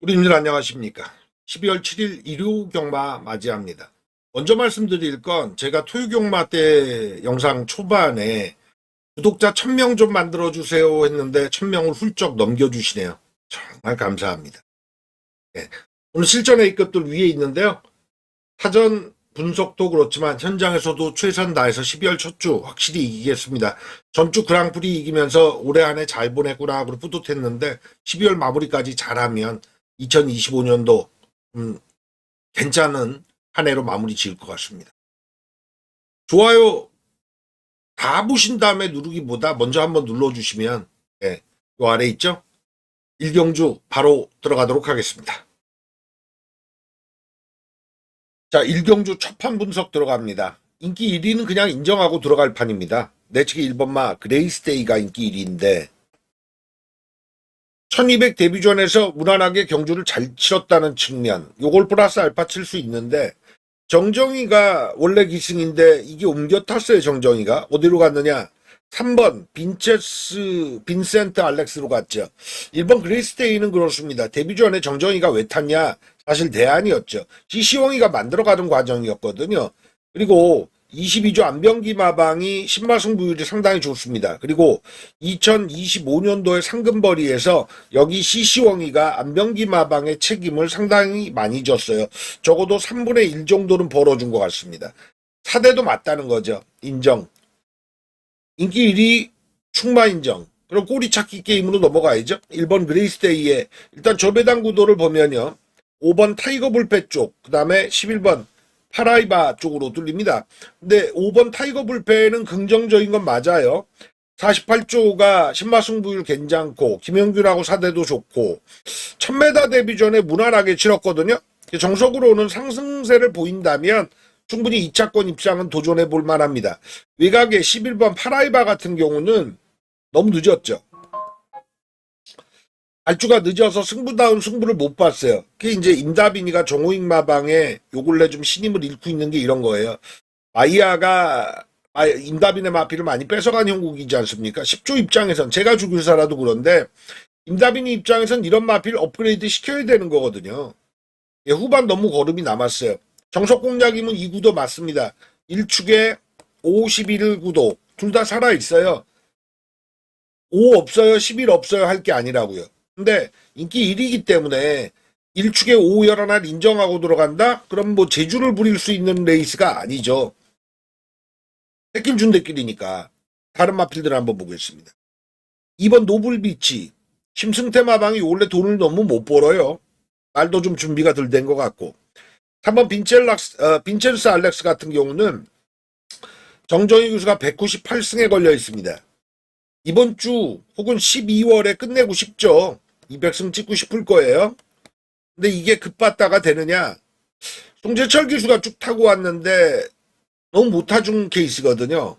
우리님들 안녕하십니까. 12월 7일 일요경마 맞이합니다. 먼저 말씀드릴 건 제가 토요경마 때 영상 초반에 구독자 1000명 좀 만들어주세요 했는데 1000명을 훌쩍 넘겨주시네요. 정말 감사합니다. 네. 오늘 실전 A급들 위에 있는데요. 사전 분석도 그렇지만 현장에서도 최선 다해서 12월 첫 주 확실히 이기겠습니다. 전주 그랑프리 이기면서 올해 안에 잘 보냈구나 그리고 뿌듯했는데 12월 마무리까지 잘하면 2025년도 괜찮은 한 해로 마무리 지을 것 같습니다. 좋아요 다 보신 다음에 누르기보다 먼저 한번 눌러주시면 요 아래 있죠? 일경주 바로 들어가도록 하겠습니다. 자, 일경주 첫판 분석 들어갑니다. 인기 1위는 그냥 인정하고 들어갈 판입니다. 내측의 1번마 그레이스데이가 인기 1위인데 1200 데뷔전에서 무난하게 경주를 잘 치렀다는 측면, 요걸 플러스 알파 칠 수 있는데 정정이가 원래 기승인데 이게 옮겨 탔어요. 정정이가 어디로 갔느냐, 3번 빈센트 알렉스로 갔죠. 1번 그레이스데이는 그렇습니다. 데뷔전에 정정이가 왜 탔냐, 사실 대안이었죠. 시시홍이가 만들어가는 과정이었거든요. 그리고 22조 안병기 마방이 신마승부율이 상당히 좋습니다. 그리고 2025년도에 상금벌이에서 여기 시시웡이가 안병기 마방의 책임을 상당히 많이 졌어요. 적어도 3분의 1 정도는 벌어준 것 같습니다. 사대도 맞다는 거죠. 인정. 인기 1위 충마 인정. 그럼 꼬리 찾기 게임으로 넘어가야죠. 1번 그레이스데이에 일단 저배당 구도를 보면요. 5번 타이거 불패 쪽, 그 다음에 11번 파라이바 쪽으로 뚫립니다. 근데 5번 타이거 불패는 긍정적인 건 맞아요. 48조가 신마승부율 괜찮고 김영균하고 사대도 좋고 1000m 데뷔전에 무난하게 치렀거든요. 정석으로는 상승세를 보인다면 충분히 2차권 입장은 도전해 볼 만합니다. 외곽에 11번 파라이바 같은 경우는 너무 늦었죠. 발주가 늦어서 승부다운 승부를 못 봤어요. 그게 이제 임다빈이가 정호익 마방에 요 근래 좀 신임을 잃고 있는 게 이런 거예요. 마이아가 임다빈의 마피를 많이 뺏어간 형국이지 않습니까? 10조 입장에선 제가 죽일 사라도 그런데 임다빈이 입장에선 이런 마피를 업그레이드 시켜야 되는 거거든요. 후반 너무 걸음이 남았어요. 정석 공략이면 이 구도 맞습니다. 1축에 51 구도 둘 다 살아있어요. 5 없어요, 11 없어요 할 게 아니라고요. 근데 인기 1위이기 때문에 1축에 5 여러 날 인정하고 들어간다? 그럼 뭐 재주를 부릴 수 있는 레이스가 아니죠. 새끼를 준 데끼리니까. 다른 마필들 한번 보겠습니다. 2번 노블비치. 심승태 마방이 원래 돈을 너무 못 벌어요. 말도 좀 준비가 덜 된 것 같고. 3번 빈첸스 알렉스 같은 경우는 정정희 교수가 198승에 걸려 있습니다. 이번 주 혹은 12월에 끝내고 싶죠. 200승 찍고 싶을 거예요. 근데 이게 급받다가 되느냐. 송재철 기수가 쭉 타고 왔는데 너무 못 타준 케이스거든요.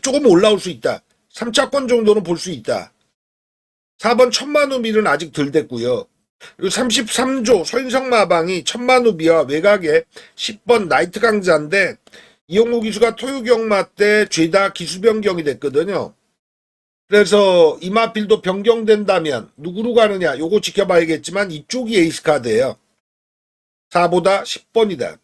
조금 올라올 수 있다. 3차권 정도는 볼 수 있다. 4번 천만우비는 아직 덜 됐고요. 그리고 33조 서인성 마방이 천만우비와 외곽에 10번 나이트 강자인데 이용호 기수가 토요경마 때 죄다 기수 변경이 됐거든요. 그래서 이 마필도 변경된다면 누구로 가느냐 요거 지켜봐야겠지만 이쪽이 에이스 카드예요. 4보다 10번이다.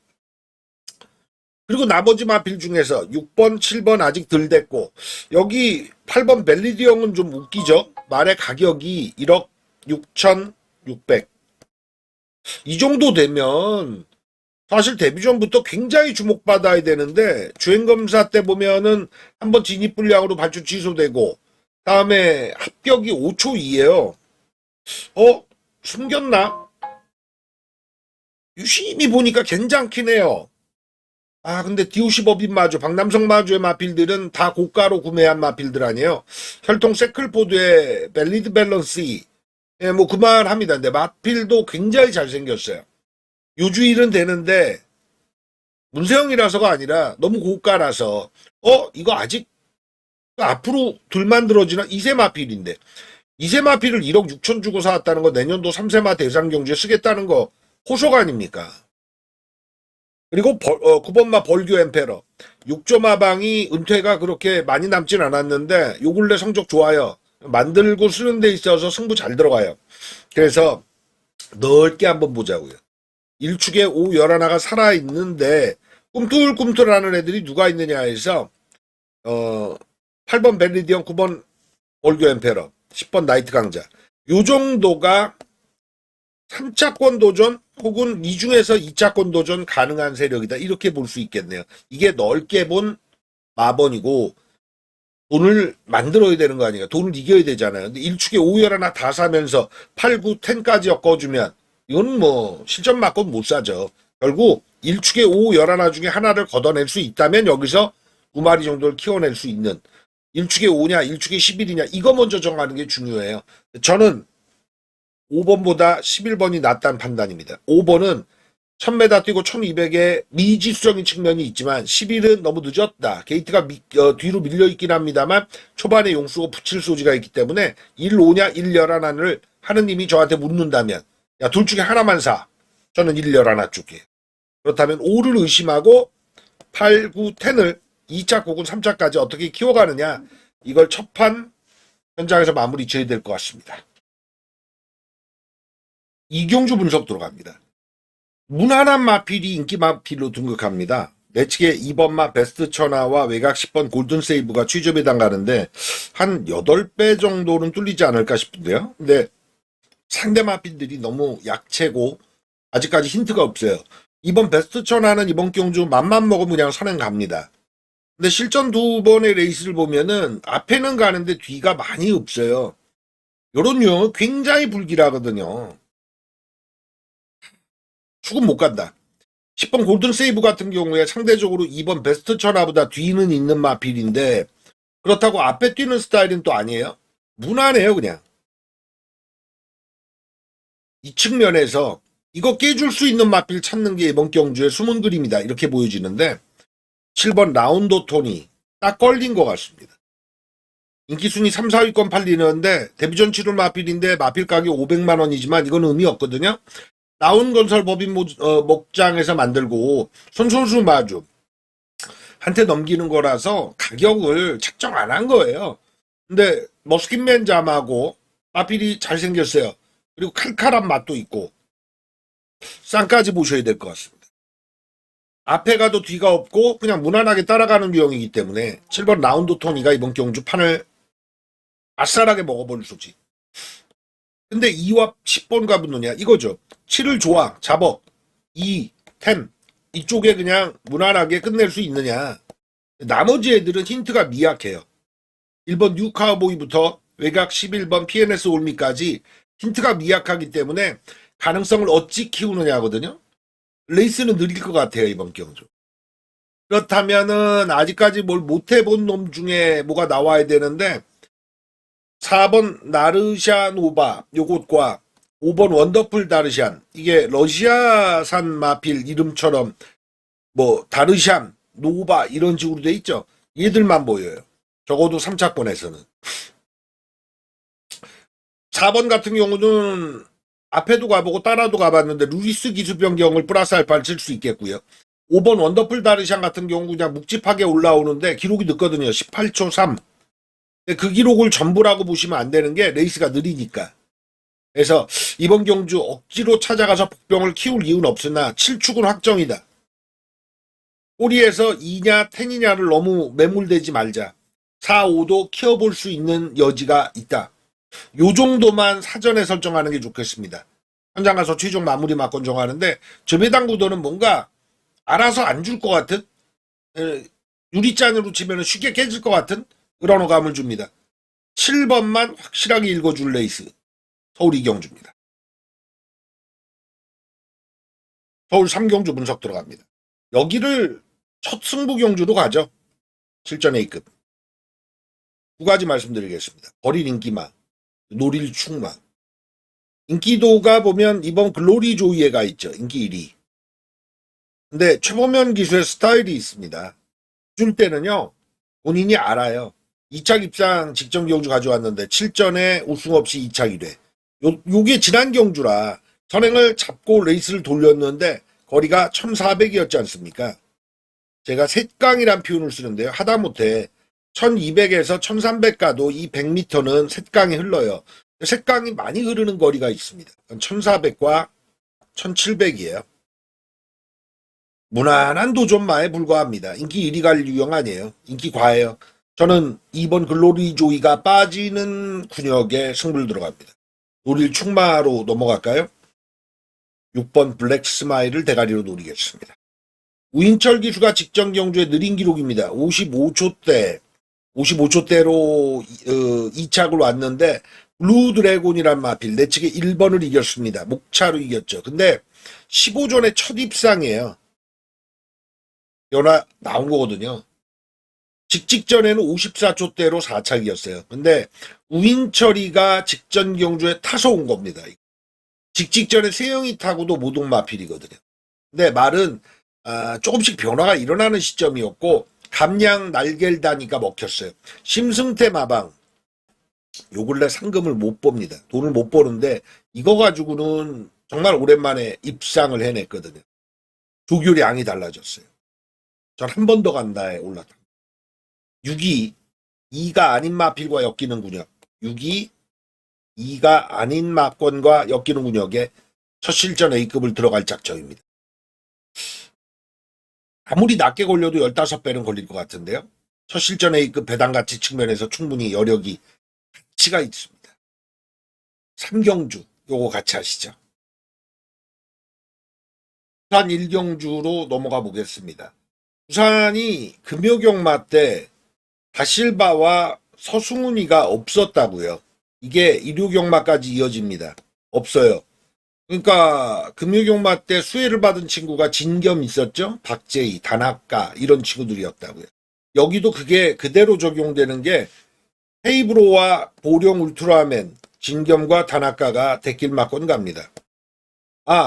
그리고 나머지 마필 중에서 6번, 7번 아직 덜 됐고 여기 8번 벨리디형은 좀 웃기죠. 말의 가격이 1억 6,600. 이 정도 되면 사실 데뷔전부터 굉장히 주목받아야 되는데 주행검사 때 보면은 한번 진입 불량으로 발주 취소되고 다음에 합격이 5초 2예요. 숨겼나? 유심히 보니까 괜찮긴 해요. 근데 DOC 법인 마주, 박남성 마주의 마필들은 다 고가로 구매한 마필들 아니에요. 혈통 세클포드의 밸리드 밸런스, 뭐 그만합니다. 근데 마필도 굉장히 잘생겼어요. 요주일은 되는데 문세영이라서가 아니라 너무 고가라서 이거 아직 앞으로 덜 만들어지나? 2세 마필인데 2세 마필을 1억 6천 주고 사왔다는 거 내년도 3세마 대상 경주에 쓰겠다는 거 호석 아닙니까? 그리고 9번마 벌교 엠페러 6조 마방이 은퇴가 그렇게 많이 남진 않았는데 요 근래 성적 좋아요. 만들고 쓰는 데 있어서 승부 잘 들어가요. 그래서 넓게 한번 보자고요. 1축에 5, 11가 살아있는데 꿈틀꿈틀하는 애들이 누가 있느냐 해서 8번 벨리디언, 9번 올교 엠페러, 10번 나이트 강자. 요 정도가 3차권 도전 혹은 이 중에서 2차권 도전 가능한 세력이다. 이렇게 볼 수 있겠네요. 이게 넓게 본 마번이고 돈을 만들어야 되는 거 아니에요. 돈을 이겨야 되잖아요. 근데 1축에 5, 11 다 사면서 8, 9, 10까지 엮어주면 이건 뭐 실전 맞고 못 사죠. 결국 1축에 5, 11 중에 하나를 걷어낼 수 있다면 여기서 2마리 정도를 키워낼 수 있는 1축에 5냐 1축에 11이냐 이거 먼저 정하는 게 중요해요. 저는 5번보다 11번이 낫다는 판단입니다. 5번은 1000m 뛰고 1200에 미지수적인 측면이 있지만 11은 너무 늦었다. 게이트가 뒤로 밀려있긴 합니다만 초반에 용수고 붙일 소지가 있기 때문에 1, 5냐 1, 11을 하느님이 저한테 묻는다면 야, 둘 중에 하나만 사. 저는 1, 11 쪽이에요. 그렇다면 5를 의심하고 8, 9, 10을 2차 혹은 3차까지 어떻게 키워가느냐 이걸 첫판 현장에서 마무리 지어야 될 것 같습니다. 이경주 분석 들어갑니다. 무난한 마필이 인기 마필로 등극합니다. 내측에 2번마 베스트 천하와 외곽 10번 골든 세이브가 취접에당 가는데 한 8배 정도는 뚫리지 않을까 싶은데요. 근데 상대 마필들이 너무 약체고 아직까지 힌트가 없어요. 이번 베스트 천하는 이번 경주 맘만 먹으면 그냥 선행 갑니다. 근데 실전 2번의 레이스를 보면은 앞에는 가는데 뒤가 많이 없어요. 요런 유형은 굉장히 불길하거든요. 축은 못 간다. 10번 골든 세이브 같은 경우에 상대적으로 2번 베스트 천하보다 뒤는 있는 마필인데 그렇다고 앞에 뛰는 스타일은 또 아니에요. 무난해요 그냥. 이 측면에서 이거 깨줄 수 있는 마필 찾는 게 이번 경주의 숨은 그림이다 이렇게 보여지는데 7번 라운드 톤이 딱 걸린 것 같습니다. 인기순위 3, 4위권 팔리는데 데뷔전 치룰 마필인데 마필 가격 500만 원이지만 이건 의미 없거든요. 나온건설 법인 목장에서 만들고 손선수 마주 한테 넘기는 거라서 가격을 책정 안 한 거예요. 근데 머스킨맨 잠하고 마필이 잘생겼어요. 그리고 칼칼한 맛도 있고 쌍까지 보셔야 될 것 같습니다. 앞에 가도 뒤가 없고 그냥 무난하게 따라가는 유형이기 때문에 7번 라운드 토니가 이번 경주 판을 아싸하게 먹어버릴 소지. 근데 2와 10번가 붙느냐 이거죠. 7을 좋아 잡어 2, 10 이쪽에 그냥 무난하게 끝낼 수 있느냐. 나머지 애들은 힌트가 미약해요. 1번 뉴카우보이부터 외곽 11번 PNS 올미까지 힌트가 미약하기 때문에 가능성을 어찌 키우느냐거든요. 레이스는 느릴 것 같아요 이번 경주. 그렇다면은 아직까지 뭘 못해본 놈 중에 뭐가 나와야 되는데 4번 나르샤노바 요것과 5번 원더풀 다르샨 이게 러시아산 마필 이름처럼 뭐 다르샨 노바 이런 식으로 돼 있죠. 얘들만 보여요. 적어도 3차권에서는 4번 같은 경우는 앞에도 가보고 따라도 가봤는데 루이스 기수 변경을 플러스 알파를 칠 수 있겠고요. 5번 원더풀 다르샨 같은 경우 그냥 묵직하게 올라오는데 기록이 늦거든요. 18초 3. 그 기록을 전부라고 보시면 안 되는 게 레이스가 느리니까. 그래서 이번 경주 억지로 찾아가서 복병을 키울 이유는 없으나 7축은 확정이다. 꼬리에서 2냐 10이냐를 너무 매몰되지 말자. 4, 5도 키워볼 수 있는 여지가 있다. 요 정도만 사전에 설정하는 게 좋겠습니다. 현장 가서 최종 마무리 막건 정하는데 저배당 구도는 뭔가 알아서 안 줄 것 같은 유리잔으로 치면 쉽게 깨질 것 같은 그런 어감을 줍니다. 7번만 확실하게 읽어줄 레이스 서울 이경주입니다. 서울 3경주 분석 들어갑니다. 여기를 첫 승부 경주로 가죠. 실전 A급. 두 가지 말씀드리겠습니다. 버릴 인기마, 노릴 충마. 인기도가 보면 이번 글로리 조이에가 있죠. 인기 1위. 근데 최범현 기수의 스타일이 있습니다. 줄 때는요. 본인이 알아요. 2차 입상 직전 경주 가져왔는데 7전에 우승 없이 2차 1회. 요게 지난 경주라 선행을 잡고 레이스를 돌렸는데 거리가 1400이었지 않습니까? 제가 셋강이란 표현을 쓰는데요. 하다못해 1200에서 1300 가도 이 100m는 셋강이 흘러요. 색강이 많이 흐르는 거리가 있습니다. 1400과 1700이에요. 무난한 도전마에 불과합니다. 인기 1위 갈 유형 아니에요. 인기 과해요. 저는 2번 글로리 조이가 빠지는 군역에 승부를 들어갑니다. 노릴 충마로 넘어갈까요? 6번 블랙 스마일을 대가리로 노리겠습니다. 우인철 기수가 직전 경주에 느린 기록입니다. 55초대로 2착을 왔는데 블루 드래곤이란 마필 내측에 1번을 이겼습니다. 목차로 이겼죠. 근데 15전의 첫 입상이에요. 연화 나온 거거든요. 직전에는 54초대로 4착이었어요. 근데 우인철이가 직전 경주에 타서 온 겁니다. 직전에 세영이 타고도 모동 마필이거든요. 근데 말은 조금씩 변화가 일어나는 시점이었고 감량 날개를 다니까 먹혔어요. 심승태 마방 요 근래 상금을 못 봅니다. 돈을 못 버는데 이거 가지고는 정말 오랜만에 입상을 해냈거든요. 조교량이 달라졌어요. 전 한 번 더 간다에 올랐다. 6위 2가 아닌 마필과 엮이는 군역 6위 2가 아닌 마권과 엮이는 군역에 첫 실전 A급을 들어갈 작정입니다. 아무리 낮게 걸려도 15배는 걸릴 것 같은데요. 첫 실전 A급 배당가치 측면에서 충분히 여력이 가치가 있습니다. 삼경주 요거 같이 하시죠. 부산 1경주로 넘어가 보겠습니다. 부산이 금요경마 때 다실바와 서승훈이가 없었다고요. 이게 일요경마까지 이어집니다. 없어요. 그러니까 금요경마 때 수혜를 받은 친구가 진겸 있었죠. 박재희, 단학가 이런 친구들이었다고요. 여기도 그게 그대로 적용되는 게 헤이브로와 보령 울트라맨, 진겸과 단학가가 대길마권 갑니다.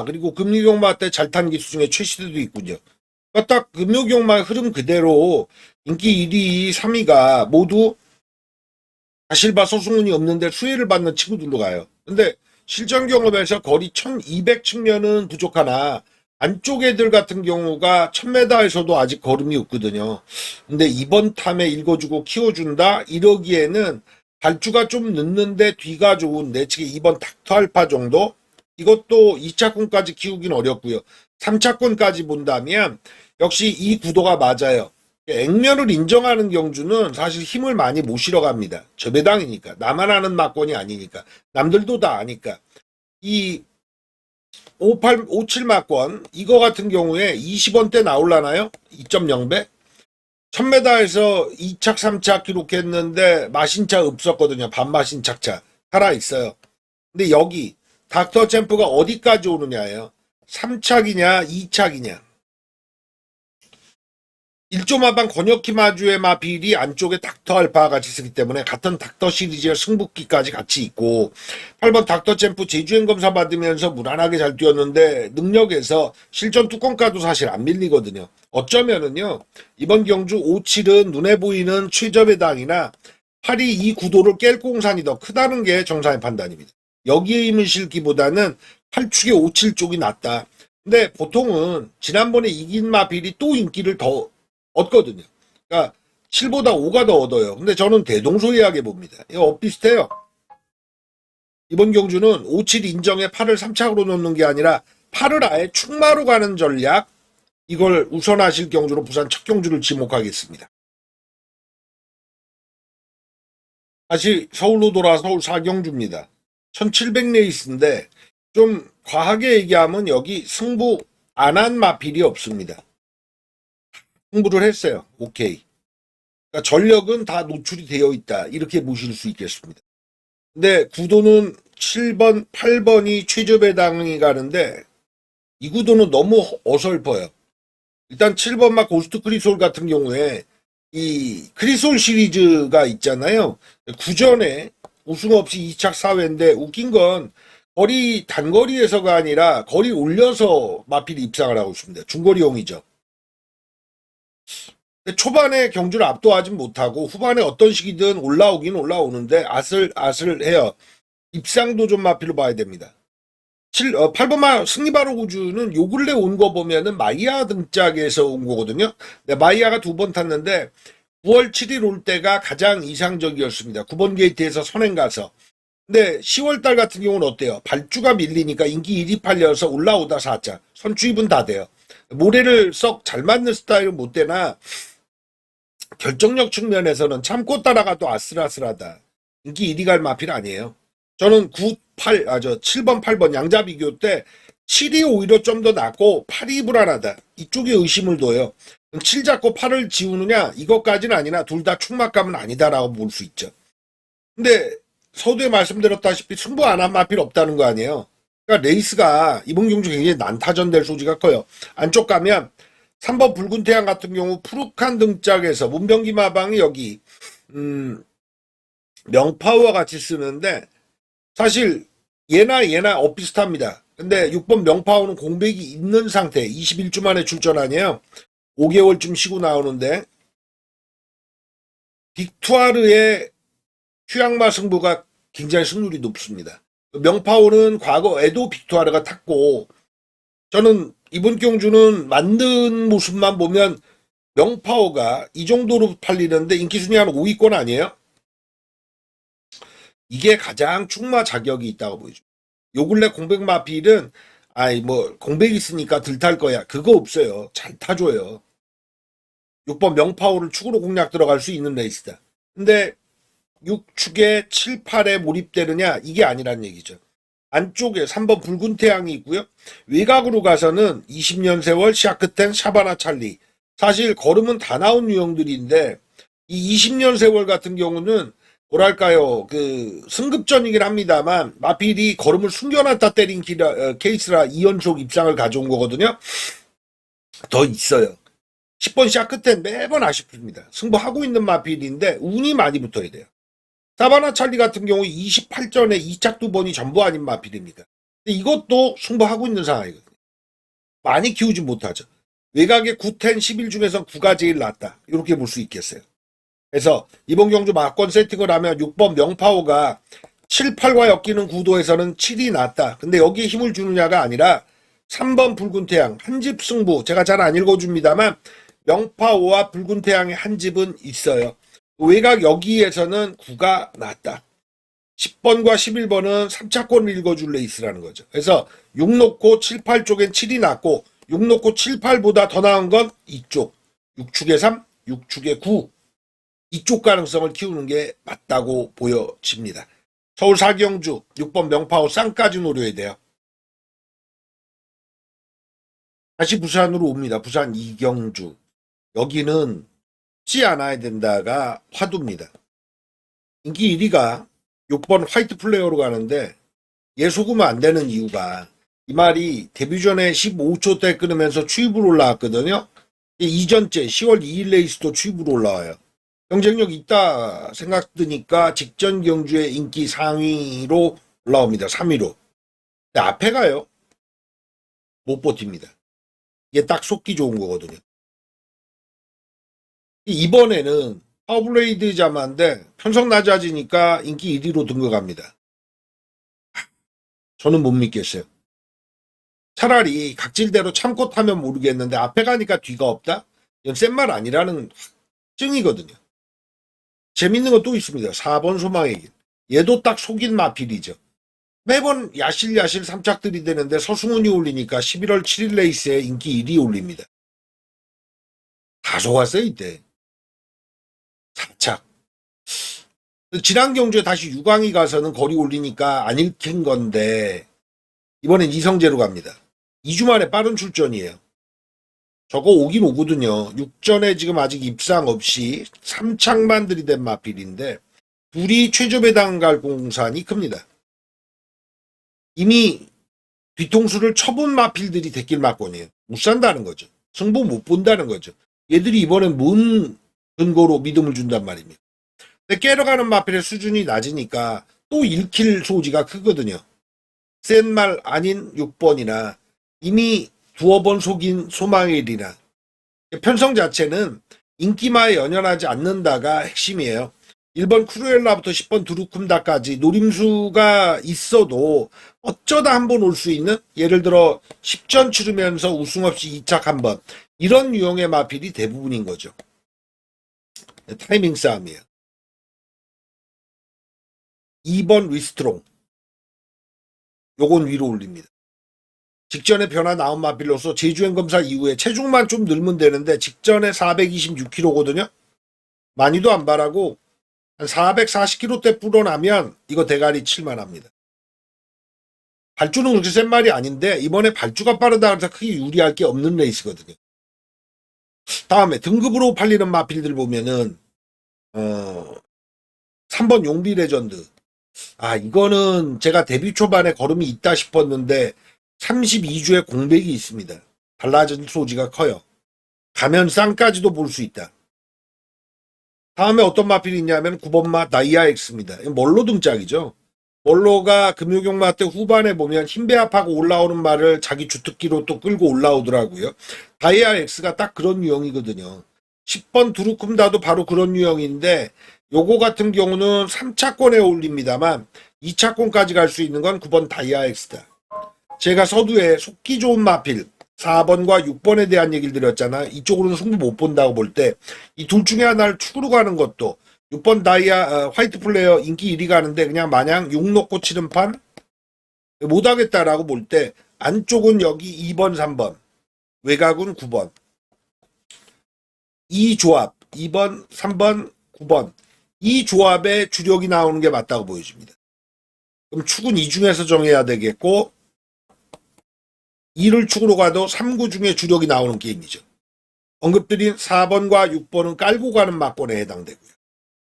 그리고 금요경마 때 잘 탄 기수 중에 최시대도 있군요. 그러니까 딱 금요경마 흐름 그대로 인기 1위, 3위가 모두 다실바 서승훈이 없는데 수혜를 받는 친구들로 가요. 근데 실전 경험에서 거리 1200 측면은 부족하나 안쪽 애들 같은 경우가 1000m에서도 아직 걸음이 없거든요. 근데 이번 탐에 읽어주고 키워준다 이러기에는 발주가 좀 늦는데 뒤가 좋은 내측에 2번 닥터 알파 정도? 이것도 2차권까지 키우긴 어렵고요. 3차권까지 본다면 역시 이 구도가 맞아요. 액면을 인정하는 경주는 사실 힘을 많이 못 실어갑니다. 저 배당이니까. 나만 아는 막권이 아니니까. 남들도 다 아니까. 이 57 막권 이거 같은 경우에 20원대 나올라나요? 2.0배? 1000m에서 2착 3착 기록했는데 마신차 없었거든요. 반마신착차 살아있어요. 근데 여기 닥터 챔프가 어디까지 오느냐예요. 3착이냐 2착이냐. 1조마방 권혁희 마주의 마필이 안쪽에 닥터 알파와 같이 쓰기 때문에 같은 닥터 시리즈의 승부기까지 같이 있고 8번 닥터 챔프 제주행 검사 받으면서 무난하게 잘 뛰었는데 능력에서 실전 뚜껑가도 사실 안 밀리거든요. 어쩌면은요 이번 경주 57은 눈에 보이는 최저배당이나 8이 이 구도를 깰 공산이 더 크다는 게 정상의 판단입니다. 여기에 힘을 실기보다는 8축의 57 쪽이 낫다. 근데 보통은 지난번에 이긴 마필이 또 인기를 더 얻거든요. 그러니까 7보다 5가 더 얻어요. 근데 저는 대동소이하게 봅니다. 이거 엇비슷해요. 이번 경주는 57 인정에 8을 3착으로 놓는 게 아니라 8을 아예 충마로 가는 전략 이걸 우선하실 경주로 부산 첫 경주를 지목하겠습니다. 다시 서울로 돌아와 서울 4경주입니다. 1700 레이스인데 좀 과하게 얘기하면 여기 승부 안 한 마필이 없습니다. 승부를 했어요. 오케이. 그러니까 전력은 다 노출이 되어 있다. 이렇게 보실 수 있겠습니다. 근데 구도는 7번, 8번이 최저배당이 가는데 이 구도는 너무 어설퍼요. 일단 7번마 고스트 크리솔 같은 경우에 이 크리솔 시리즈가 있잖아요. 구전에 우승 없이 2착 4회인데 웃긴 건 거리 단거리에서가 아니라 거리 올려서 마필이 입상을 하고 있습니다. 중거리용이죠. 초반에 경주를 압도하진 못하고 후반에 어떤 식이든 올라오긴 올라오는데 아슬아슬해요. 입상도 좀 마필로 봐야 됩니다. 8번마 승리바로 구주는 요 근래 온 거 보면은 마이야 등짝에서 온 거거든요. 네, 마이야가 2번 탔는데 9월 7일 올 때가 가장 이상적이었습니다. 9번 게이트에서 선행 가서 근데 10월달 같은 경우는 어때요? 발주가 밀리니까 인기 1위 팔려서 올라오다 4자. 선취입은 다 돼요. 모래를 썩 잘 맞는 스타일은 못 되나 결정력 측면에서는 참고 따라가도 아슬아슬하다. 인기 1위 갈 마필 아니에요. 저는 9, 8, 7번, 8번 양자 비교 때 7이 오히려 좀 더 낫고 8이 불안하다. 이쪽에 의심을 둬요. 7 잡고 8을 지우느냐? 이것까지는 아니나 둘 다 충막감은 아니다라고 볼 수 있죠. 근데 서두에 말씀드렸다시피 승부 안 한 마필 없다는 거 아니에요. 그러니까 레이스가 이번 경주 굉장히 난타전될 소지가 커요. 안쪽 가면 3번 붉은 태양 같은 경우 푸르칸 등짝에서 문병기 마방이 여기 명파워와 같이 쓰는데 사실 얘나 엇비슷합니다. 근데 6번 명파워는 공백이 있는 상태 21주 만에 출전 아니에요. 5개월쯤 쉬고 나오는데 빅투아르의 휴양마 승부가 굉장히 승률이 높습니다. 명파워는 과거에도 빅투아르가 탔고 저는 이번 경주는 만든 모습만 보면 명파워가 이 정도로 팔리는데 인기순위 한 5위권 아니에요? 이게 가장 충마 자격이 있다고 보여요. 요 근래 공백 마필은 공백 있으니까 들 탈 거야. 그거 없어요. 잘 타줘요. 6번 명파워를 축으로 공략 들어갈 수 있는 레이스다. 근데 6축에 7, 8에 몰입되느냐 이게 아니란 얘기죠. 안쪽에 3번 붉은 태양이 있고요. 외곽으로 가서는 20년 세월, 샤크텐, 샤바나 찰리. 사실 걸음은 다 나온 유형들인데 이 20년 세월 같은 경우는 뭐랄까요 승급전이긴 합니다만 마필이 걸음을 숨겨놨다 때린 케이스라 2연속 입상을 가져온 거거든요. 더 있어요. 10번 샤크텐 매번 아쉽습니다. 승부하고 있는 마필인데 운이 많이 붙어야 돼요. 사바나 찰리 같은 경우 28전에 2착 2번이 전부 아닌 마필입니다. 근데 이것도 승부하고 있는 상황이거든요. 많이 키우지 못하죠. 외곽에 9, 10, 11 중에서 9가 제일 낫다. 이렇게 볼 수 있겠어요. 그래서 이번 경주 막권 세팅을 하면 6번 명파워가 7, 8과 엮이는 구도에서는 7이 낫다. 근데 여기에 힘을 주느냐가 아니라 3번 붉은 태양 한 집 승부 제가 잘 안 읽어줍니다만 명파워와 붉은 태양의 한 집은 있어요. 외곽 여기에서는 9가 낫다. 10번과 11번은 3차권을 읽어줄 레이스라는 거죠. 그래서 6 놓고 7, 8 쪽엔 7이 낫고 6 놓고 7, 8보다 더 나은 건 이쪽 6축에 3, 6축에 9 이쪽 가능성을 키우는 게 맞다고 보여집니다. 서울 사경주 6번 명파워 쌍까지 노려야 돼요. 다시 부산으로 옵니다. 부산 이경주. 여기는 지 않아야 된다가 화두입니다. 인기 1위가 6번 화이트 플레이어로 가는데 얘 속으면 안 되는 이유가 이 말이 데뷔 전에 15초 때 끊으면서 추입으로 올라왔거든요. 이전째 10월 2일 레이스도 추입으로 올라와요. 경쟁력 있다 생각 드니까 직전 경주의 인기 상위로 올라옵니다. 3위로. 근데 앞에 가요. 못 버팁니다. 이게 딱 속기 좋은 거거든요. 이번에는 파워블레이드 자마인데 편성 낮아지니까 인기 1위로 등극합니다. 저는 못 믿겠어요. 차라리 각질대로 참고 타면 모르겠는데 앞에 가니까 뒤가 없다? 이건 센 말 아니라는 확증이거든요. 재밌는 건 또 있습니다. 4번 소망의 길. 얘도 딱 속인 마필이죠. 매번 야실야실 3착 들이대는데 서승훈이 올리니까 11월 7일 레이스에 인기 1위 올립니다. 다 속았어요 이때. 4착. 지난 경주에 다시 유광이 가서는 거리 올리니까 안 읽힌 건데 이번엔 이성재로 갑니다. 2주 만에 빠른 출전이에요. 저거 오긴 오거든요. 6전에 지금 아직 입상 없이 3착만 들이댄 마필인데 둘이 최저 배당 갈 공산이 큽니다. 이미 뒤통수를 쳐본 마필들이 대길 막권이에요. 못 산다는 거죠. 승부 못 본다는 거죠. 얘들이 이번엔 뭔 근거로 믿음을 준단 말입니다. 근데 깨러가는 마필의 수준이 낮으니까 또 읽힐 소지가 크거든요. 센 말 아닌 6번이나 이미 두어 번 속인 소망의 일이나 편성 자체는 인기마에 연연하지 않는다가 핵심이에요. 1번 크루엘라부터 10번 두루쿰다까지 노림수가 있어도 어쩌다 한번 올 수 있는 예를 들어 10전 치르면서 우승 없이 2착 한번 이런 유형의 마필이 대부분인 거죠. 타이밍 싸움이에요. 2번 리스트롱. 요건 위로 올립니다. 직전에 변화 나온 마필로서 제주행 검사 이후에 체중만 좀 늘면 되는데 직전에 426kg거든요. 많이도 안 바라고 한 440kg대 불어나면 이거 대가리 칠만합니다. 발주는 그렇게 센 말이 아닌데 이번에 발주가 빠르다 해서 크게 유리할 게 없는 레이스거든요. 다음에 등급으로 팔리는 마필들 보면은 3번 용비 레전드. 이거는 제가 데뷔 초반에 걸음이 있다 싶었는데 32주에 공백이 있습니다. 달라진 소지가 커요. 가면 쌍까지도 볼 수 있다. 다음에 어떤 마필이 있냐면 9번마 다이아엑스입니다. 멀로 등짝이죠. 멀로가 금요경마 때 후반에 보면 흰배합하고 올라오는 말을 자기 주특기로 또 끌고 올라오더라고요. 다이아엑스가 딱 그런 유형이거든요. 10번 두루쿰다도 바로 그런 유형인데 요거 같은 경우는 3차권에 어울립니다만 2차권까지 갈 수 있는 건 9번 다이아엑스다. 제가 서두에 속기 좋은 마필 4번과 6번에 대한 얘기를 드렸잖아. 이쪽으로는 승부 못 본다고 볼 때 이 둘 중에 하나를 축으로 가는 것도 6번 화이트 플레이어 인기 1위 가는데 그냥 마냥 욕 놓고 치는 판 못하겠다라고 볼 때 안쪽은 여기 2번 3번 외곽은 9번 이 조합 2번 3번 9번 이 조합에 주력이 나오는 게 맞다고 보여집니다. 그럼 축은 이 중에서 정해야 되겠고 2를 축으로 가도 3구 중에 주력이 나오는 게임이죠. 언급드린 4번과 6번은 깔고 가는 막권에 해당되고요.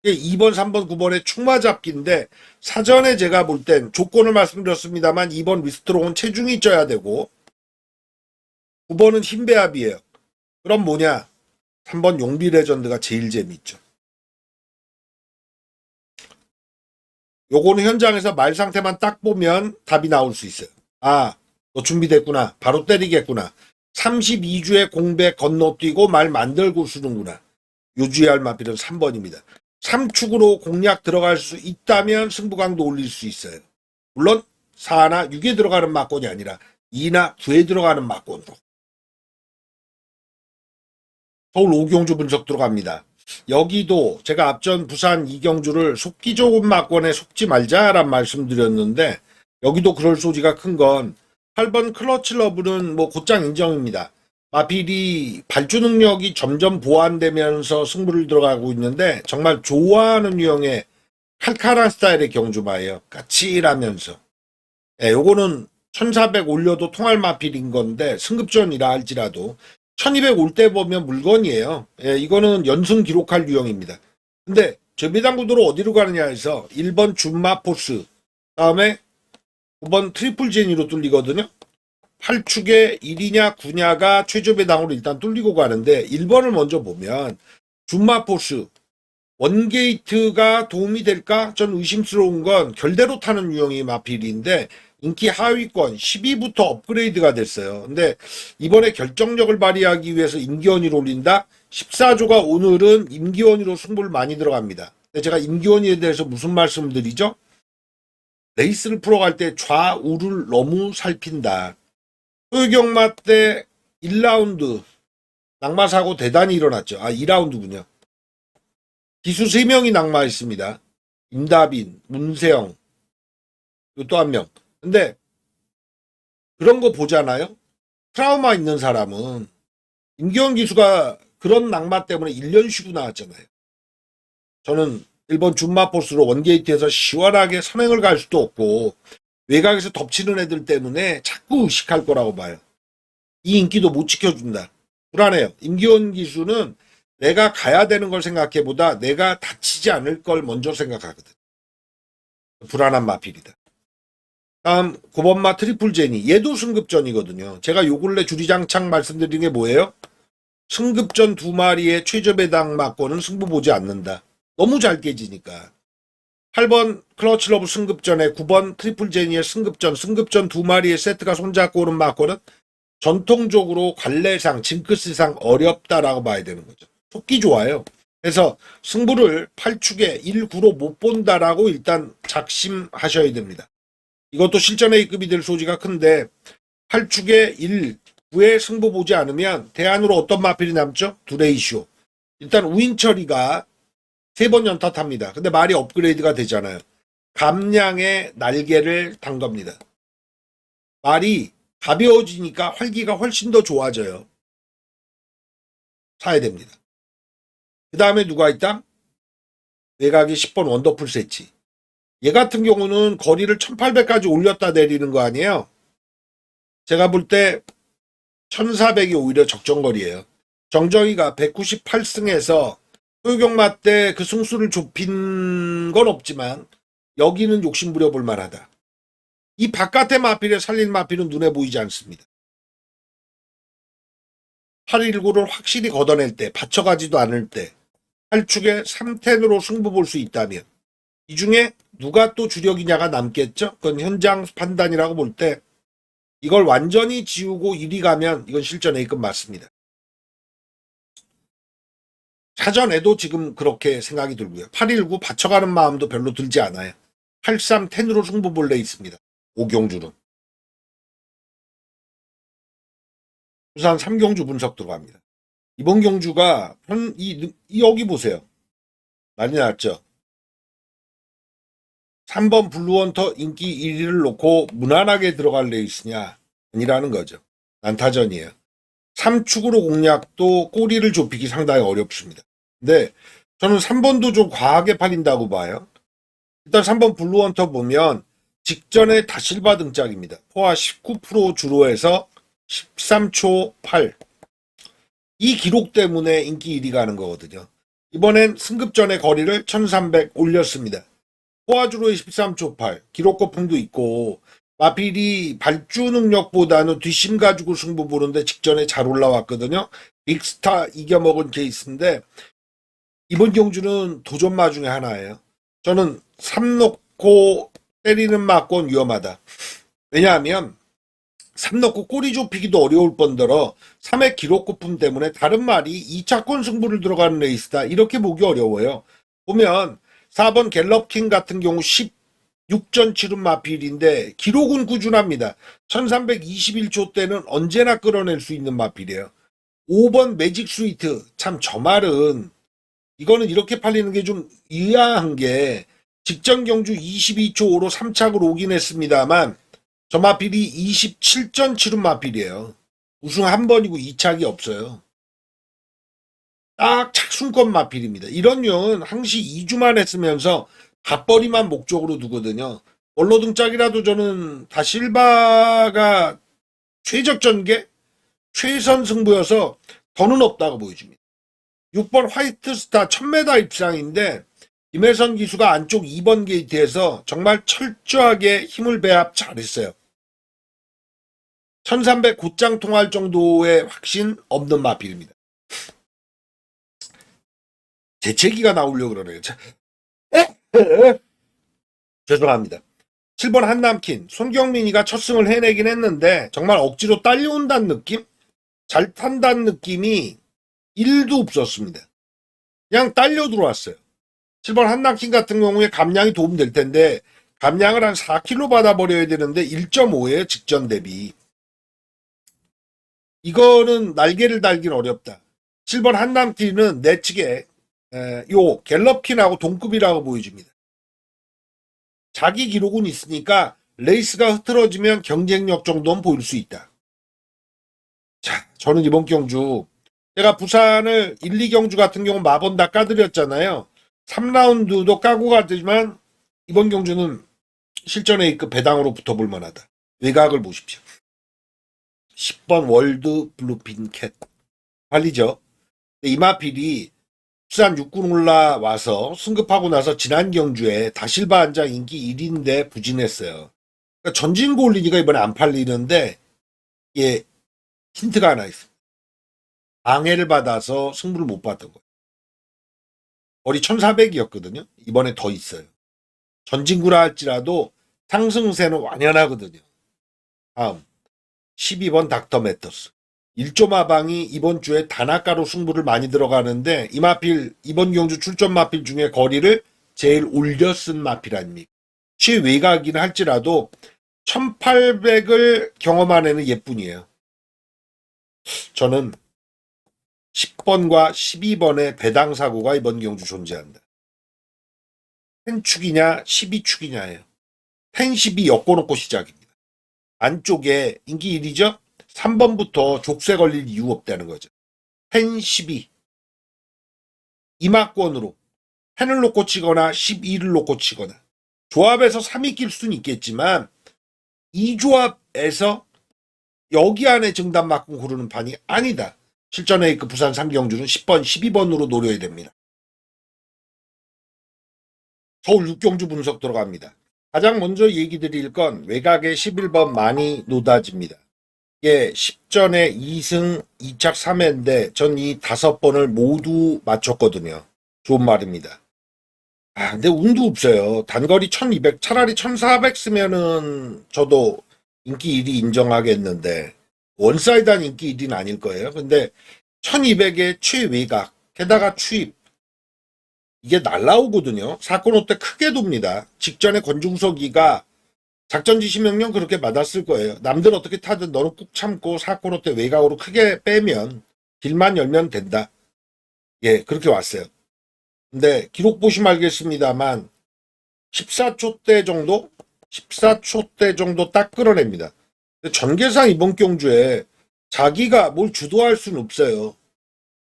2번, 3번, 9번의 축마잡기인데 사전에 제가 볼 땐 조건을 말씀드렸습니다만 2번 리스트롱은 체중이 쪄야 되고 9번은 흰배합이에요. 그럼 뭐냐? 3번 용비 레전드가 제일 재밌죠. 요거는 현장에서 말 상태만 딱 보면 답이 나올 수 있어요. 너 준비됐구나. 바로 때리겠구나. 32주의 공백 건너뛰고 말 만들고 쓰는구나. 요주의 할 마필은 3번입니다. 3축으로 공략 들어갈 수 있다면 승부강도 올릴 수 있어요. 물론 4나 6에 들어가는 막권이 아니라 2나 9에 들어가는 막권으로. 서울 오경주 분석 들어갑니다. 여기도 제가 앞전 부산 이경주를 속기 좋은 막권에 속지 말자란 말씀드렸는데 여기도 그럴 소지가 큰 건 8번 클러치 러브는 곧장 인정입니다. 마필이 발주 능력이 점점 보완되면서 승부를 들어가고 있는데 정말 좋아하는 유형의 칼칼한 스타일의 경주마예요. 까칠하면서. 요거는 1400 올려도 통할 마필인 건데 승급전이라 할지라도 1200 올 때 보면 물건이에요. 이거는 연승 기록할 유형입니다. 근데 저비당구도로 어디로 가느냐 해서 1번 준마 포스 다음에 9번 트리플 제니로 뚫리거든요. 8축에 1이냐 9냐가 최저배당으로 일단 뚫리고 가는데 1번을 먼저 보면 준마포스 원게이트가 도움이 될까? 전 의심스러운 건 결대로 타는 유형이 마필인데 인기 하위권 10위부터 업그레이드가 됐어요. 근데 이번에 결정력을 발휘하기 위해서 임기원이로 올린다? 14조가 오늘은 임기원이로 승부를 많이 들어갑니다. 근데 제가 임기원이에 대해서 무슨 말씀을 드리죠? 레이스를 풀어갈 때 좌우를 너무 살핀다. 소유경마 때 1라운드 낙마사고 대단히 일어났죠. 2라운드군요. 기수 3명이 낙마했습니다. 임다빈, 문세영, 또 한 명. 근데 그런 거 보잖아요. 트라우마 있는 사람은 임기원 기수가 그런 낙마 때문에 1년 쉬고 나왔잖아요. 저는 1번 준마포스로 원게이트에서 시원하게 선행을 갈 수도 없고 외곽에서 덮치는 애들 때문에 자꾸 의식할 거라고 봐요. 이 인기도 못 지켜준다. 불안해요. 임기원 기수는 내가 가야 되는 걸 생각해보다 내가 다치지 않을 걸 먼저 생각하거든. 불안한 마필이다. 다음 9번마 트리플 제니. 얘도 승급전이거든요. 제가 요 근래 주리장창 말씀드린 게 뭐예요? 승급전 2마리의 최저배당 막고는 승부 보지 않는다. 너무 잘 깨지니까. 8번 클러치 러브 승급전에 9번 트리플 제니의 승급전 2마리의 세트가 손잡고 오는 막고는 전통적으로 관례상 징크스상 어렵다라고 봐야 되는 거죠. 속기 좋아요. 그래서 승부를 8축에 1, 9로 못 본다라고 일단 작심하셔야 됩니다. 이것도 실전 A급이 될 소지가 큰데 8축에 1, 9에 승부 보지 않으면 대안으로 어떤 마필이 남죠? 두레이쇼. 일단 우인철이가 3번 연타탑니다. 근데 말이 업그레이드가 되잖아요. 감량의 날개를 단 겁니다. 말이 가벼워지니까 활기가 훨씬 더 좋아져요. 사야 됩니다. 그 다음에 누가 있다? 외곽이 10번 원더풀 세치. 얘 같은 경우는 거리를 1800까지 올렸다 내리는 거 아니에요? 제가 볼 때 1400이 오히려 적정거리예요. 정정이가 198승에서 소유경마 때 그 승수를 좁힌 건 없지만 여기는 욕심 부려볼 만하다. 이 바깥의 마필에 살릴 마필은 눈에 보이지 않습니다. 819를 확실히 걷어낼 때, 받쳐가지도 않을 때, 8축에 3텐으로 승부 볼 수 있다면 이 중에 누가 또 주력이냐가 남겠죠? 그건 현장 판단이라고 볼 때 이걸 완전히 지우고 1위 가면 이건 실전 A급 맞습니다. 사전에도 지금 그렇게 생각이 들고요. 819 받쳐가는 마음도 별로 들지 않아요. 83 10으로 승부 볼래 있습니다. 오경주는. 부산 3경주 분석 들어갑니다. 이번 경주가 여기 보세요. 난리 났죠. 3번 블루원터 인기 1위를 놓고 무난하게 들어갈 레이스냐 아니라는 거죠. 난타전이에요. 3축으로 공략도 꼬리를 좁히기 상당히 어렵습니다. 근데 저는 3번도 좀 과하게 팔린다고 봐요. 일단 3번 블루원터 보면 직전에 다실바 등짝입니다. 포화 19% 주로 해서 13초 8. 이 기록 때문에 인기 1위 가는 거거든요. 이번엔 승급전의 거리를 1300 올렸습니다. 포화주로의 13초 8. 기록 거품도 있고 마필이 발주 능력보다는 뒷심 가지고 승부 보는데 직전에 잘 올라왔거든요. 빅스타 이겨먹은 케이스인데 이번 경주는 도전마 중에 하나예요. 저는 3 놓고 때리는 마권 위험하다. 왜냐하면 3 넣고 꼬리 좁히기도 어려울 뿐더러 3의 기록 고품 때문에 다른 말이 2차권 승부를 들어가는 레이스다. 이렇게 보기 어려워요. 보면 4번 갤럽킹 같은 경우 16전 치른 마필인데 기록은 꾸준합니다. 1321초 때는 언제나 끌어낼 수 있는 마필이에요. 5번 매직 스위트 참 저 말은 이거는 이렇게 팔리는 게 좀 의아한 게 직전 경주 22초 5로 3착을 오긴 했습니다만 저 마필이 27전 치른 마필이에요. 우승 한 번이고 2착이 없어요. 딱 착순권 마필입니다. 이런 류는 항시 2주만 했으면서 갓버리만 목적으로 두거든요. 원로 등짝이라도 저는 다실바가 최적 전개, 최선 승부여서 더는 없다고 보여집니다. 6번 화이트스타 1000m 입상인데 김혜선 기수가 안쪽 2번 게이트에서 정말 철저하게 힘을 배합 잘했어요. 1300 곧장 통할 정도의 확신 없는 마필입니다. 재채기가 나오려고 그러네요. 죄송합니다. 7번 한남킨 손경민이가 첫 승을 해내긴 했는데 정말 억지로 딸려온다는 느낌? 잘 탄다는 느낌이 1도 없었습니다. 그냥 딸려 들어왔어요. 7번 한남킨 같은 경우에 감량이 도움될 텐데 감량을 한 4kg 받아버려야 되는데 1.5예요. 직전 대비. 이거는 날개를 달긴 어렵다. 7번 한남킨은 내측에 요 갤럽킨하고 동급이라고 보여집니다. 자기 기록은 있으니까 레이스가 흐트러지면 경쟁력 정도는 보일 수 있다. 자, 저는 이번 경주 제가 부산을 1, 2경주 같은 경우 마번 다 까드렸잖아요. 3라운드도 까고 가지만 이번 경주는 실전 A급 배당으로 붙어볼 만하다. 외곽을 보십시오. 10번 월드 블루핀 캣 팔리죠. 이마필이 부산 6군 올라와서 승급하고 나서 지난 경주에 다실바 한장 인기 1위인데 부진했어요. 그러니까 전진고 올리니까 이번에 안 팔리는데 예, 힌트가 하나 있습니다. 방해를 받아서 승부를 못 봤던 거예요. 거리 1400이었거든요. 이번에 더 있어요. 전진구라 할지라도 상승세는 완연하거든요. 다음 12번 닥터 매터스. 1조 마방이 이번 주에 단아가로 승부를 많이 들어가는데 이 마필 이번 경주 출전 마필 중에 거리를 제일 올려 쓴 마필 아닙니까? 최외곽이긴 할지라도 1800을 경험한 애는 얘뿐이에요. 저는 10번과 12번의 배당 사고가 이번 경주 존재한다. 10축이냐 12축이냐예요. 10, 12 엮어놓고 시작입니다. 안쪽에 인기 1이죠? 3번부터 족쇄 걸릴 이유 없다는 거죠. 10, 12 이마권으로 10을 놓고 치거나 12를 놓고 치거나 조합에서 3이 낄 수는 있겠지만 이 조합에서 여기 안에 정답만큼 고르는 판이 아니다. 실전 A급 부산 삼경주는 10번, 12번으로 노려야 됩니다. 서울 육경주 분석 들어갑니다. 가장 먼저 얘기 드릴 건 외곽의 11번 많이 노다집니다. 이게 10전에 2승 2착 3회인데 전 이 5번을 모두 맞췄거든요. 좋은 말입니다. 근데 운도 없어요. 단거리 1200, 차라리 1400 쓰면은 저도 인기 1위 인정하겠는데 원사이드한 인기 1위는 아닐 거예요. 근데 1200의 최외곽, 게다가 추입 이게 날라오거든요. 사건 올 때 크게 돕니다. 직전에 권중석이가 작전 지시 명령 그렇게 받았을 거예요. 남들 어떻게 타든 너는 꾹 참고 사건 올 때 외곽으로 크게 빼면 길만 열면 된다. 예, 그렇게 왔어요. 근데 기록 보시면 알겠습니다만 14초 대 정도? 14초 대 정도 딱 끌어냅니다. 전개상 이번 경주에 자기가 뭘 주도할 수는 없어요.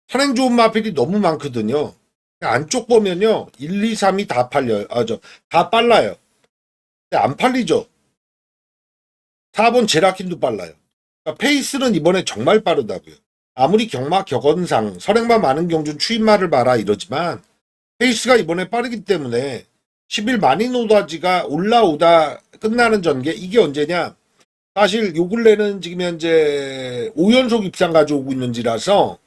선행 좋은 마필이 너무 많거든요. 안쪽 보면요. 1, 2, 3이 다 팔려요. 다 빨라요. 근데 안 팔리죠. 4번 제라킨도 빨라요. 그러니까 페이스는 이번에 정말 빠르다고요. 아무리 경마 격언상 선행만 많은 경주는 추임말을 봐라 이러지만 페이스가 이번에 빠르기 때문에 10일 마니노다지가 올라오다 끝나는 전개 이게 언제냐? 사실 요 근래는 지금 현재 5연속 입상 가져오고 있는지라서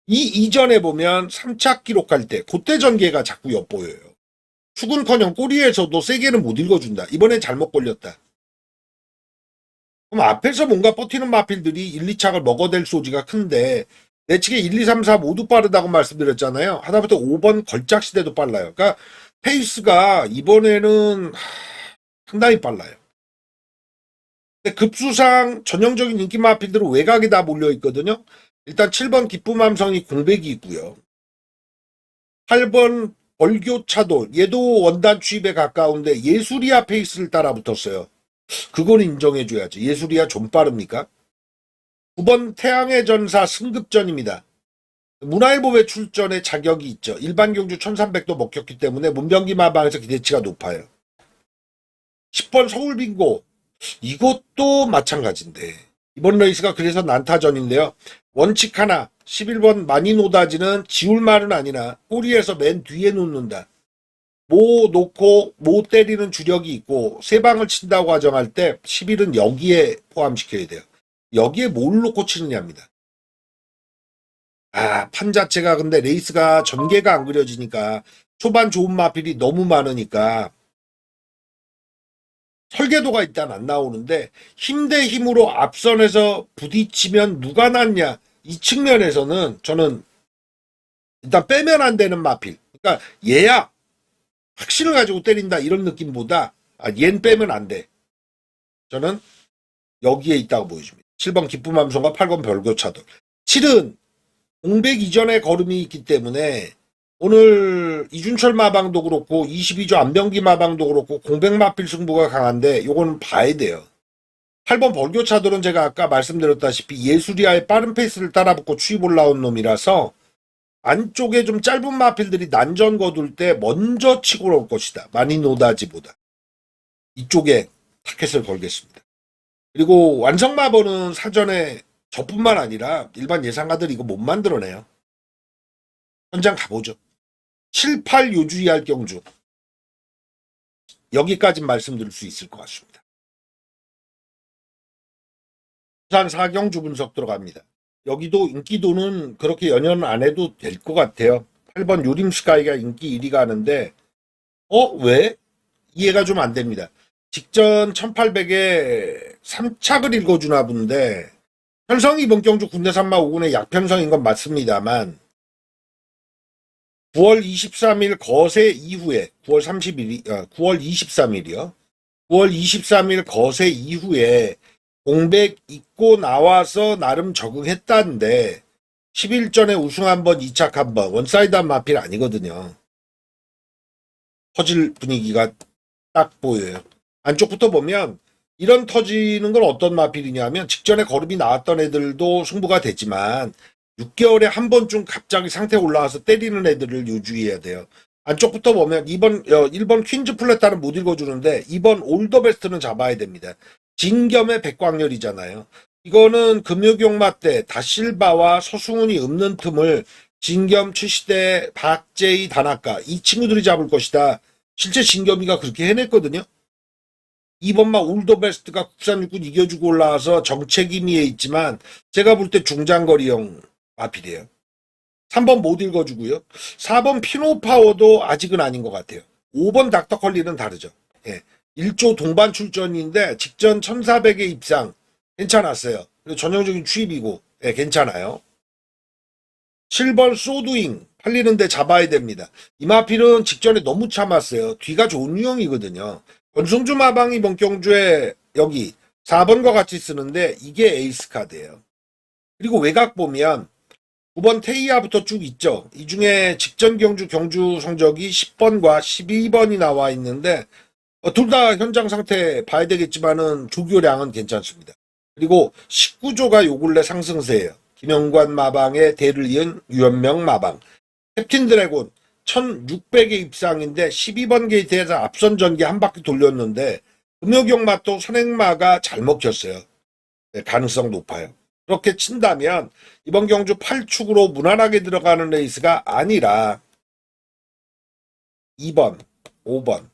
이 이전에 보면 3착 기록할 때 그때 전개가 자꾸 엿보여요. 축은커녕 꼬리에서도 세게는 못 읽어준다. 이번엔 잘못 걸렸다. 그럼 앞에서 뭔가 버티는 마필들이 1, 2착을 먹어댈 소지가 큰데 내측에 1, 2, 3, 4 모두 빠르다고 말씀드렸잖아요. 하다못해 5번 걸작 시대도 빨라요. 그러니까 페이스가 이번에는 상당히 빨라요. 근데 급수상 전형적인 인기 마필들은 외곽에 다 몰려 있거든요. 일단 7번 기쁨함성이 공백이 있고요. 8번 벌교차돌 얘도 원단 추입에 가까운데 예술이야 페이스를 따라 붙었어요. 그건 인정해줘야지. 예술이야 좀 빠릅니까? 9번 태양의 전사 승급전입니다. 문화일보회 출전에 자격이 있죠. 일반 경주 1300도 먹혔기 때문에 문병기 마방에서 기대치가 높아요. 10번 서울빙고 이것도 마찬가지인데 이번 레이스가 그래서 난타전인데요. 원칙 하나 11번 마니노다지는 지울 말은 아니나 꼬리에서 맨 뒤에 놓는다. 모 놓고 모 때리는 주력이 있고 세 방을 친다고 가정할 때 11은 여기에 포함시켜야 돼요. 여기에 뭘 놓고 치느냐입니다. 판 자체가 근데 레이스가 전개가 안 그려지니까 초반 좋은 마필이 너무 많으니까 설계도가 일단 안 나오는데 힘 대 힘으로 앞선에서 부딪히면 누가 낫냐 이 측면에서는 저는 일단 빼면 안 되는 마필. 그러니까 얘야 확신을 가지고 때린다 이런 느낌보다 얜 빼면 안 돼. 저는 여기에 있다고 보여줍니다. 7번 기쁨함성과 8번 별교차돌. 7은 공백 이전에 걸음이 있기 때문에 오늘 이준철 마방도 그렇고 22조 안병기 마방도 그렇고 공백 마필 승부가 강한데 요거는 봐야 돼요. 8번 벌교차돌은 제가 아까 말씀드렸다시피 예술이아의 빠른 페이스를 따라붙고 추입 올라온 놈이라서 안쪽에 좀 짧은 마필들이 난전 거둘 때 먼저 치고 올 것이다. 마니노다지보다. 이쪽에 타켓을 걸겠습니다. 그리고 완성마번은 사전에 저뿐만 아니라 일반 예상가들이 이거 못 만들어내요. 현장 가보죠. 7, 8 요주의할 경주. 여기까지 말씀드릴 수 있을 것 같습니다. 부산 4경주 분석 들어갑니다. 여기도 인기도는 그렇게 연연 안 해도 될 것 같아요. 8번 요림스카이가 인기 1위가 하는데 왜? 이해가 좀 안 됩니다. 직전 1800에 3착을 읽어주나 본데 편성이 이번 경주 군대산마 5군의 약편성인 건 맞습니다만 9월 23일 거세 이후에 9월 23일이요. 9월 23일 거세 이후에 공백 있고 나와서 나름 적응했다는데 10일 전에 우승 한번 2착 한번 원사이드한 마필 아니거든요. 터질 분위기가 딱 보여요. 안쪽부터 보면 이런 터지는 건 어떤 마필이냐면 직전에 거름이 나왔던 애들도 승부가 됐지만 6개월에 한 번쯤 갑자기 상태 올라와서 때리는 애들을 유주해야 돼요. 안쪽부터 보면 1번 퀸즈 플랫타는 못 읽어주는데 2번 올더 베스트는 잡아야 됩니다. 진겸의 백광열이잖아요. 이거는 금요경마 때 다실바와 서승훈이 없는 틈을 진겸, 출시대, 박재희, 다나카 이 친구들이 잡을 것이다. 실제 진겸이가 그렇게 해냈거든요. 이번만 올더베스트가 국산 육군 이겨주고 올라와서 정책임의에 있지만 제가 볼 때 중장거리형 마필이에요. 3번 못 읽어주고요. 4번 피노파워도 아직은 아닌 것 같아요. 5번 닥터컬리는 다르죠. 예. 1조 동반 출전인데 직전 1400의 입상 괜찮았어요. 전형적인 추입이고 예, 괜찮아요. 7번 소드윙 팔리는데 잡아야 됩니다. 이 마필은 직전에 너무 참았어요. 뒤가 좋은 유형이거든요. 권승주 마방이 이번 경주에 여기 4번과 같이 쓰는데 이게 에이스 카드예요. 그리고 외곽 보면 9번 테이아부터 쭉 있죠. 이 중에 직전 경주 성적이 10번과 12번이 나와 있는데 둘 다 현장 상태 봐야 되겠지만은 조교량은 괜찮습니다. 그리고 19조가 요 근래 상승세예요. 김영관 마방의 대를 이은 유현명 마방. 캡틴 드래곤 1600의 입상인데 12번 게이트에서 앞선 전기 한 바퀴 돌렸는데 금요경마 또 선행마가 잘 먹혔어요. 네, 가능성 높아요. 그렇게 친다면 이번 경주 8축으로 무난하게 들어가는 레이스가 아니라 2번, 5번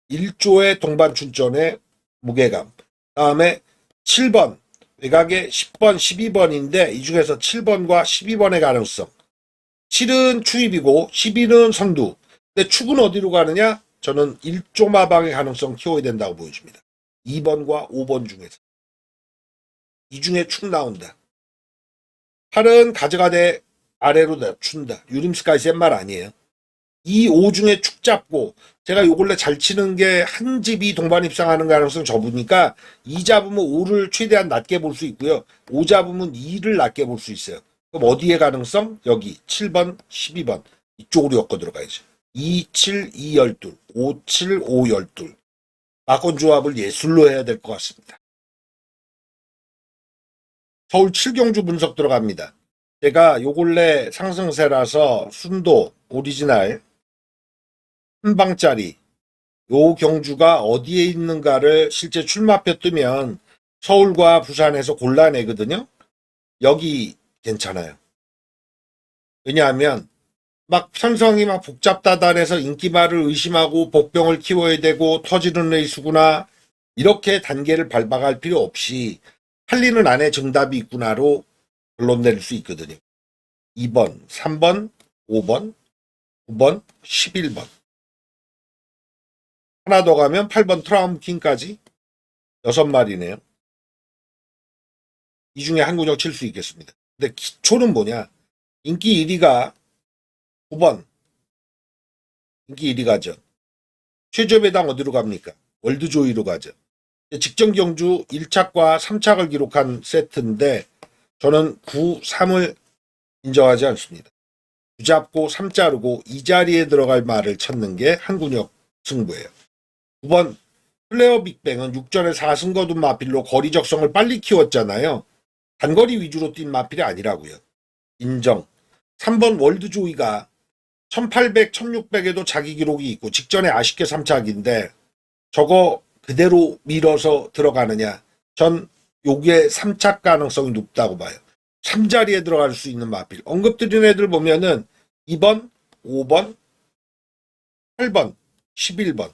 1조의 동반 출전의 무게감. 다음에 7번 외곽에 10번, 12번인데 이 중에서 7번과 12번의 가능성. 7은 추입이고 12는 선두. 근데 축은 어디로 가느냐? 저는 1조 마방의 가능성 키워야 된다고 보여집니다. 2번과 5번 중에서. 이 중에 축 나온다. 8은 가져가되 아래로 낮춘다. 유림스카이 센 말 아니에요. 이 5 중에 축 잡고 제가 요 근래 잘 치는 게 한 집이 동반 입상하는 가능성 접으니까 2 잡으면 5를 최대한 낮게 볼 수 있고요. 5 잡으면 2를 낮게 볼 수 있어요. 그럼 어디에 가능성? 여기 7번, 12번 이쪽으로 엮어 들어가야죠. 2, 7, 2, 12, 5, 7, 5, 12 막권 조합을 예술로 해야 될 것 같습니다. 서울 7경주 분석 들어갑니다. 제가 요 근래 상승세라서 순도, 오리지널, 한 방짜리 요 경주가 어디에 있는가를 실제 출마표 뜨면 서울과 부산에서 골라내거든요. 여기 괜찮아요. 왜냐하면 막 편성이 막 복잡다단해서 인기말을 의심하고 복병을 키워야 되고 터지는 레이스구나 이렇게 단계를 밟아갈 필요 없이 팔리는 안에 정답이 있구나로 결론 낼 수 있거든요. 2번, 3번, 5번, 9번, 11번. 하나 더 가면 8번 트라움킹까지 6마리네요. 이 중에 한 구적 칠 수 있겠습니다. 근데 기초는 뭐냐? 인기 1위가 9번. 인기 1위 가죠. 최저 배당 어디로 갑니까? 월드조이로 가죠. 직전 경주 1착과 3착을 기록한 세트인데 저는 9, 3을 인정하지 않습니다. 9 잡고 3 자르고 이 자리에 들어갈 말을 찾는 게 한군역 승부예요. 9번 플레어 빅뱅은 6전에 4승 거둔 마필로 거리 적성을 빨리 키웠잖아요. 단거리 위주로 뛴 마필이 아니라고요. 인정. 3번 월드조이가 1800, 1600에도 자기 기록이 있고 직전에 아쉽게 3착인데 저거 그대로 밀어서 들어가느냐. 전 요게 3착 가능성이 높다고 봐요. 3자리에 들어갈 수 있는 마필. 언급드린 애들 보면은 2번, 5번, 8번, 11번.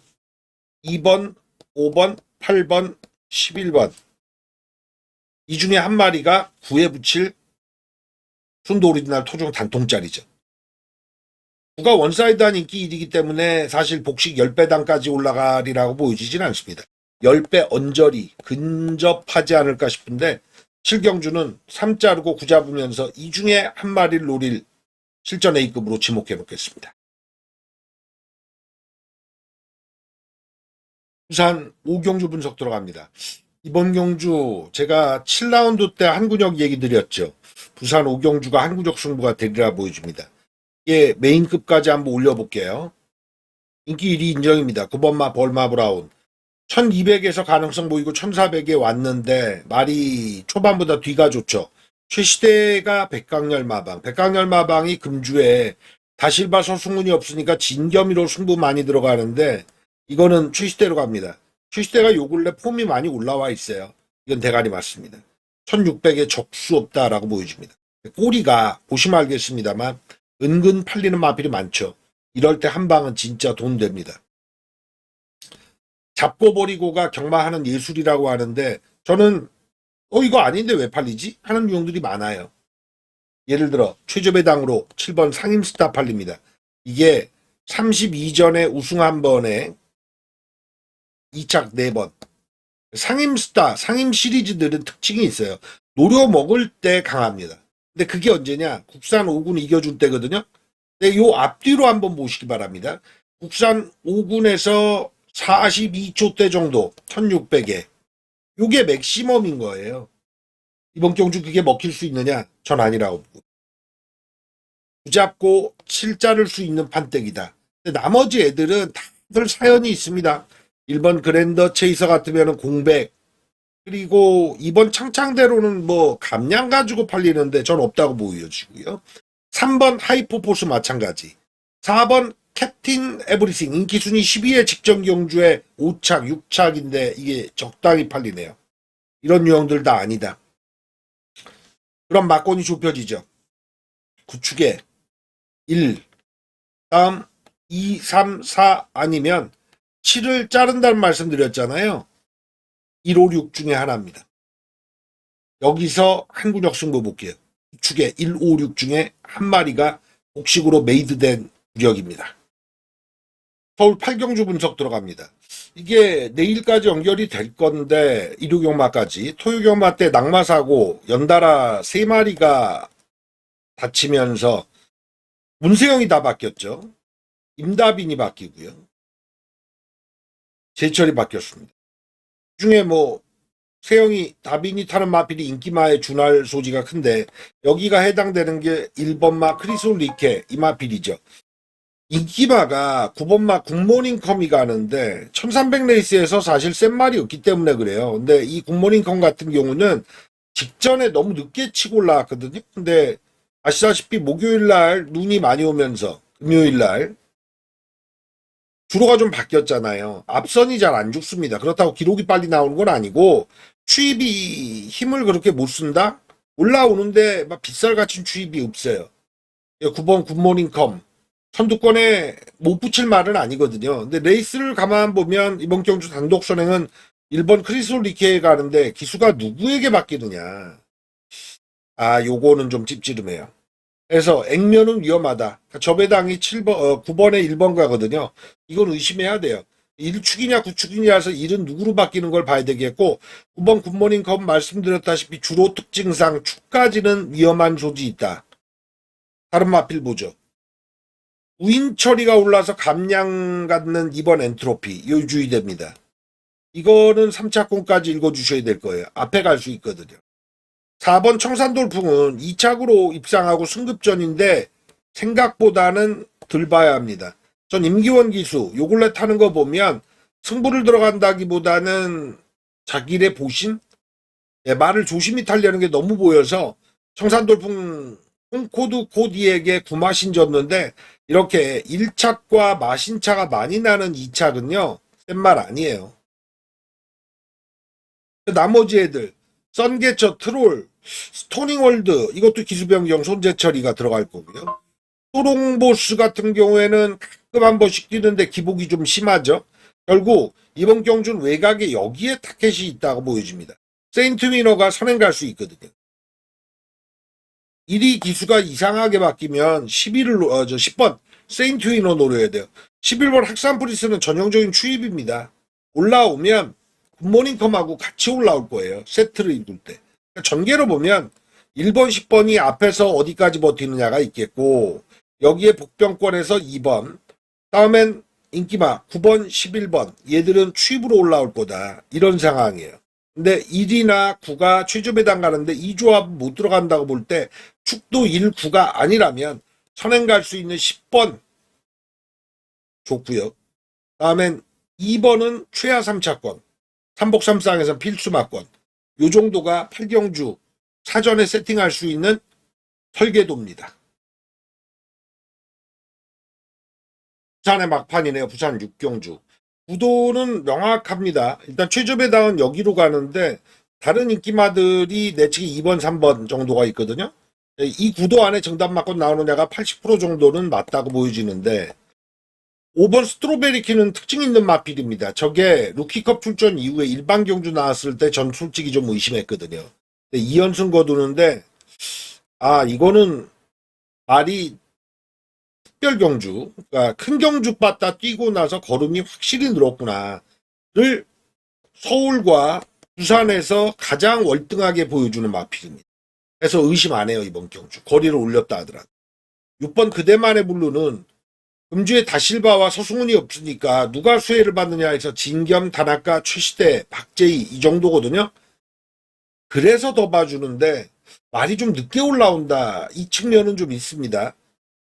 2번, 5번, 8번, 11번. 이 중에 한 마리가 9에 붙일 순도 오리지널 토종 단통짜리죠. 9가 원사이드한 인기 1이기 때문에 사실 복식 10배당까지 올라가리라고 보여지진 않습니다. 10배 언저리 근접하지 않을까 싶은데 7경주는 3 자르고 9 잡으면서 이 중에 한 마리를 노릴 실전 A급으로 지목해 놓겠습니다. 부산 5경주 분석 들어갑니다. 이번 경주 제가 7라운드 때 한군역 얘기 드렸죠. 부산 5경주가 한군역 승부가 되리라 보여집니다. 예, 메인급까지 한번 올려볼게요. 인기 1위 인정입니다. 9번마 벌마 브라운. 1200에서 가능성 보이고 1400에 왔는데 말이 초반보다 뒤가 좋죠. 최시대가 백강렬 마방. 백강렬 마방이 금주에 다실바 서승훈이 없으니까 진겸이로 승부 많이 들어가는데 이거는 최시대로 갑니다. 최시대가 요 근래 폼이 많이 올라와 있어요. 이건 대가리 맞습니다. 1600에 적수 없다라고 보여집니다. 꼬리가 보시면 알겠습니다만 은근 팔리는 마필이 많죠. 이럴 때 한 방은 진짜 돈 됩니다. 잡고 버리고가 경마하는 예술이라고 하는데 저는 이거 아닌데 왜 팔리지? 하는 유형들이 많아요. 예를 들어 최저배당으로 7번 상임스타 팔립니다. 이게 32전에 우승 한 번에 2착 4번. 상임스타, 상임 시리즈들은 특징이 있어요. 노려 먹을 때 강합니다. 근데 그게 언제냐? 국산 5군 이겨줄 때거든요. 근데 요 앞뒤로 한번 보시기 바랍니다. 국산 5군에서 42초 대 정도 1600에 요게 맥시멈인 거예요. 이번 경주 그게 먹힐 수 있느냐? 전 아니라고 보고. 붙잡고 7자를 수 있는 판때기다. 근데 나머지 애들은 다들 사연이 있습니다. 1번 그랜더 체이서 같으면 공백. 그리고 이번 창창대로는 뭐 감량 가지고 팔리는데 전 없다고 보여지고요. 3번 하이퍼포스 마찬가지. 4번 캡틴 에브리싱 인기 순위 10위의 직전 경주에 5착, 6착인데 이게 적당히 팔리네요. 이런 유형들 다 아니다. 그럼 막권이 좁혀지죠. 구축에 1, 다음 2, 3, 4 아니면 7을 자른다는 말씀드렸잖아요. 1, 5, 6 중에 하나입니다. 여기서 한 군역 승부 볼게요. 구축에 1, 5, 6 중에 한 마리가 복식으로 메이드된 구역입니다. 서울 8경주 분석 들어갑니다. 이게 내일까지 연결이 될 건데 일요경마까지 토요경마 때 낙마사고 연달아 3마리가 다치면서 문세영이 다 바뀌었죠. 임다빈이 바뀌고요. 제철이 바뀌었습니다. 그중에 뭐 세영이 다빈이 타는 마필이 인기마에 준할 소지가 큰데 여기가 해당되는 게 1번마 크리솔 리케 이 마필이죠. 인기마가 9번마 굿모닝컴이 가는데 1300 레이스에서 사실 센 말이 없기 때문에 그래요. 근데 이 굿모닝컴 같은 경우는 직전에 너무 늦게 치고 올라왔거든요. 근데 아시다시피 목요일날 눈이 많이 오면서 금요일날 주로가 좀 바뀌었잖아요. 앞선이 잘 안 죽습니다. 그렇다고 기록이 빨리 나오는 건 아니고 추입이 힘을 그렇게 못 쓴다? 올라오는데 막 빗살 같은 추입이 없어요. 9번 굿모닝컴 선두권에 못 붙일 말은 아니거든요. 근데 레이스를 가만 보면 이번 경주 단독 선행은 1번 크리솔 리케에 가는데 기수가 누구에게 맡기느냐. 아, 요거는 좀 찝찝해요. 그래서 액면은 위험하다. 저배당이 7번, 9번에 1번 가거든요. 이건 의심해야 돼요. 1축이냐 9축이냐에서 1은 누구로 바뀌는 걸 봐야 되겠고 9번 굿모닝 컵 말씀드렸다시피 주로 특징상 축까지는 위험한 소지 있다. 다른 마필 보죠. 우인 처리가 올라서 감량 갖는 2번 엔트로피 요 주의됩니다. 이거는 3차권까지 읽어주셔야 될 거예요. 앞에 갈 수 있거든요. 4번 청산돌풍은 2착으로 입상하고 승급전인데 생각보다는 덜 봐야 합니다. 전 임기원 기수 요 근래 타는 거 보면 승부를 들어간다기보다는 자기의 보신? 말을 조심히 타려는 게 너무 보여서 청산돌풍 홍코드 코디에게 구마신 졌는데 이렇게 1착과 마신차가 많이 나는 2착은요 센 말 아니에요. 나머지 애들 썬게처 트롤 스토닝월드 이것도 기수변경 손재철이가 들어갈 거고요. 소롱보스 같은 경우에는 가끔 한 번씩 뛰는데 기복이 좀 심하죠. 결국 이번 경주는 외곽에 여기에 타켓이 있다고 보여집니다. 세인트 위너가 선행 갈 수 있거든요. 1위 기수가 이상하게 바뀌면 10번 세인트 위너 노려야 돼요. 11번 학산 프리스는 전형적인 추입입니다. 올라오면 굿모닝컴하고 같이 올라올 거예요. 세트를 읽을 때. 그러니까 전개로 보면 1번, 10번이 앞에서 어디까지 버티느냐가 있겠고 여기에 복병권에서 2번 다음엔 인기마 9번, 11번 얘들은 추입으로 올라올 거다. 이런 상황이에요. 근데 1이나 9가 최저배당 가는데 이 조합 못 들어간다고 볼 때 축도 1, 9가 아니라면 선행 갈 수 있는 10번 좋고요. 다음엔 2번은 최하 3차권, 삼복삼쌍에서 필수 막권. 요 정도가 8경주 사전에 세팅할 수 있는 설계도입니다. 부산의 막판이네요. 부산 6경주. 구도는 명확합니다. 일단 최저배당은 여기로 가는데 다른 인기마들이 내치기 2번, 3번 정도가 있거든요. 이 구도 안에 정답 막권 나오느냐가 80% 정도는 맞다고 보여지는데 5번 스트로베리키는 특징 있는 마필입니다. 저게 루키컵 출전 이후에 일반 경주 나왔을 때 전 솔직히 좀 의심했거든요. 2연승 거두는데 이거는 말이 특별 경주, 그러니까 큰 경주 빠따 뛰고 나서 걸음이 확실히 늘었구나를 서울과 부산에서 가장 월등하게 보여주는 마필입니다. 그래서 의심 안 해요. 이번 경주 거리를 올렸다 하더라도 6번 그대만의 블루는 금주에 다실바와 서승훈이 없으니까 누가 수혜를 받느냐 해서 진겸, 다나카, 최시대, 박재희 이 정도거든요. 그래서 더 봐주는데 말이 좀 늦게 올라온다 이 측면은 좀 있습니다.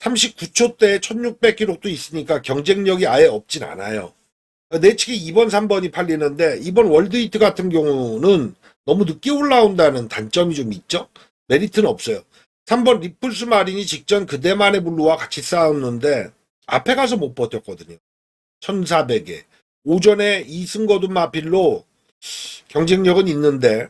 39초대 1600 기록도 있으니까 경쟁력이 아예 없진 않아요. 내치기 2번, 3번이 팔리는데 이번 월드히트 같은 경우는 너무 늦게 올라온다는 단점이 좀 있죠. 메리트는 없어요. 3번 리플스 마린이 직전 그대만의 블루와 같이 싸웠는데 앞에 가서 못 버텼거든요. 1400에 오전에 2승 거둔 마필로 경쟁력은 있는데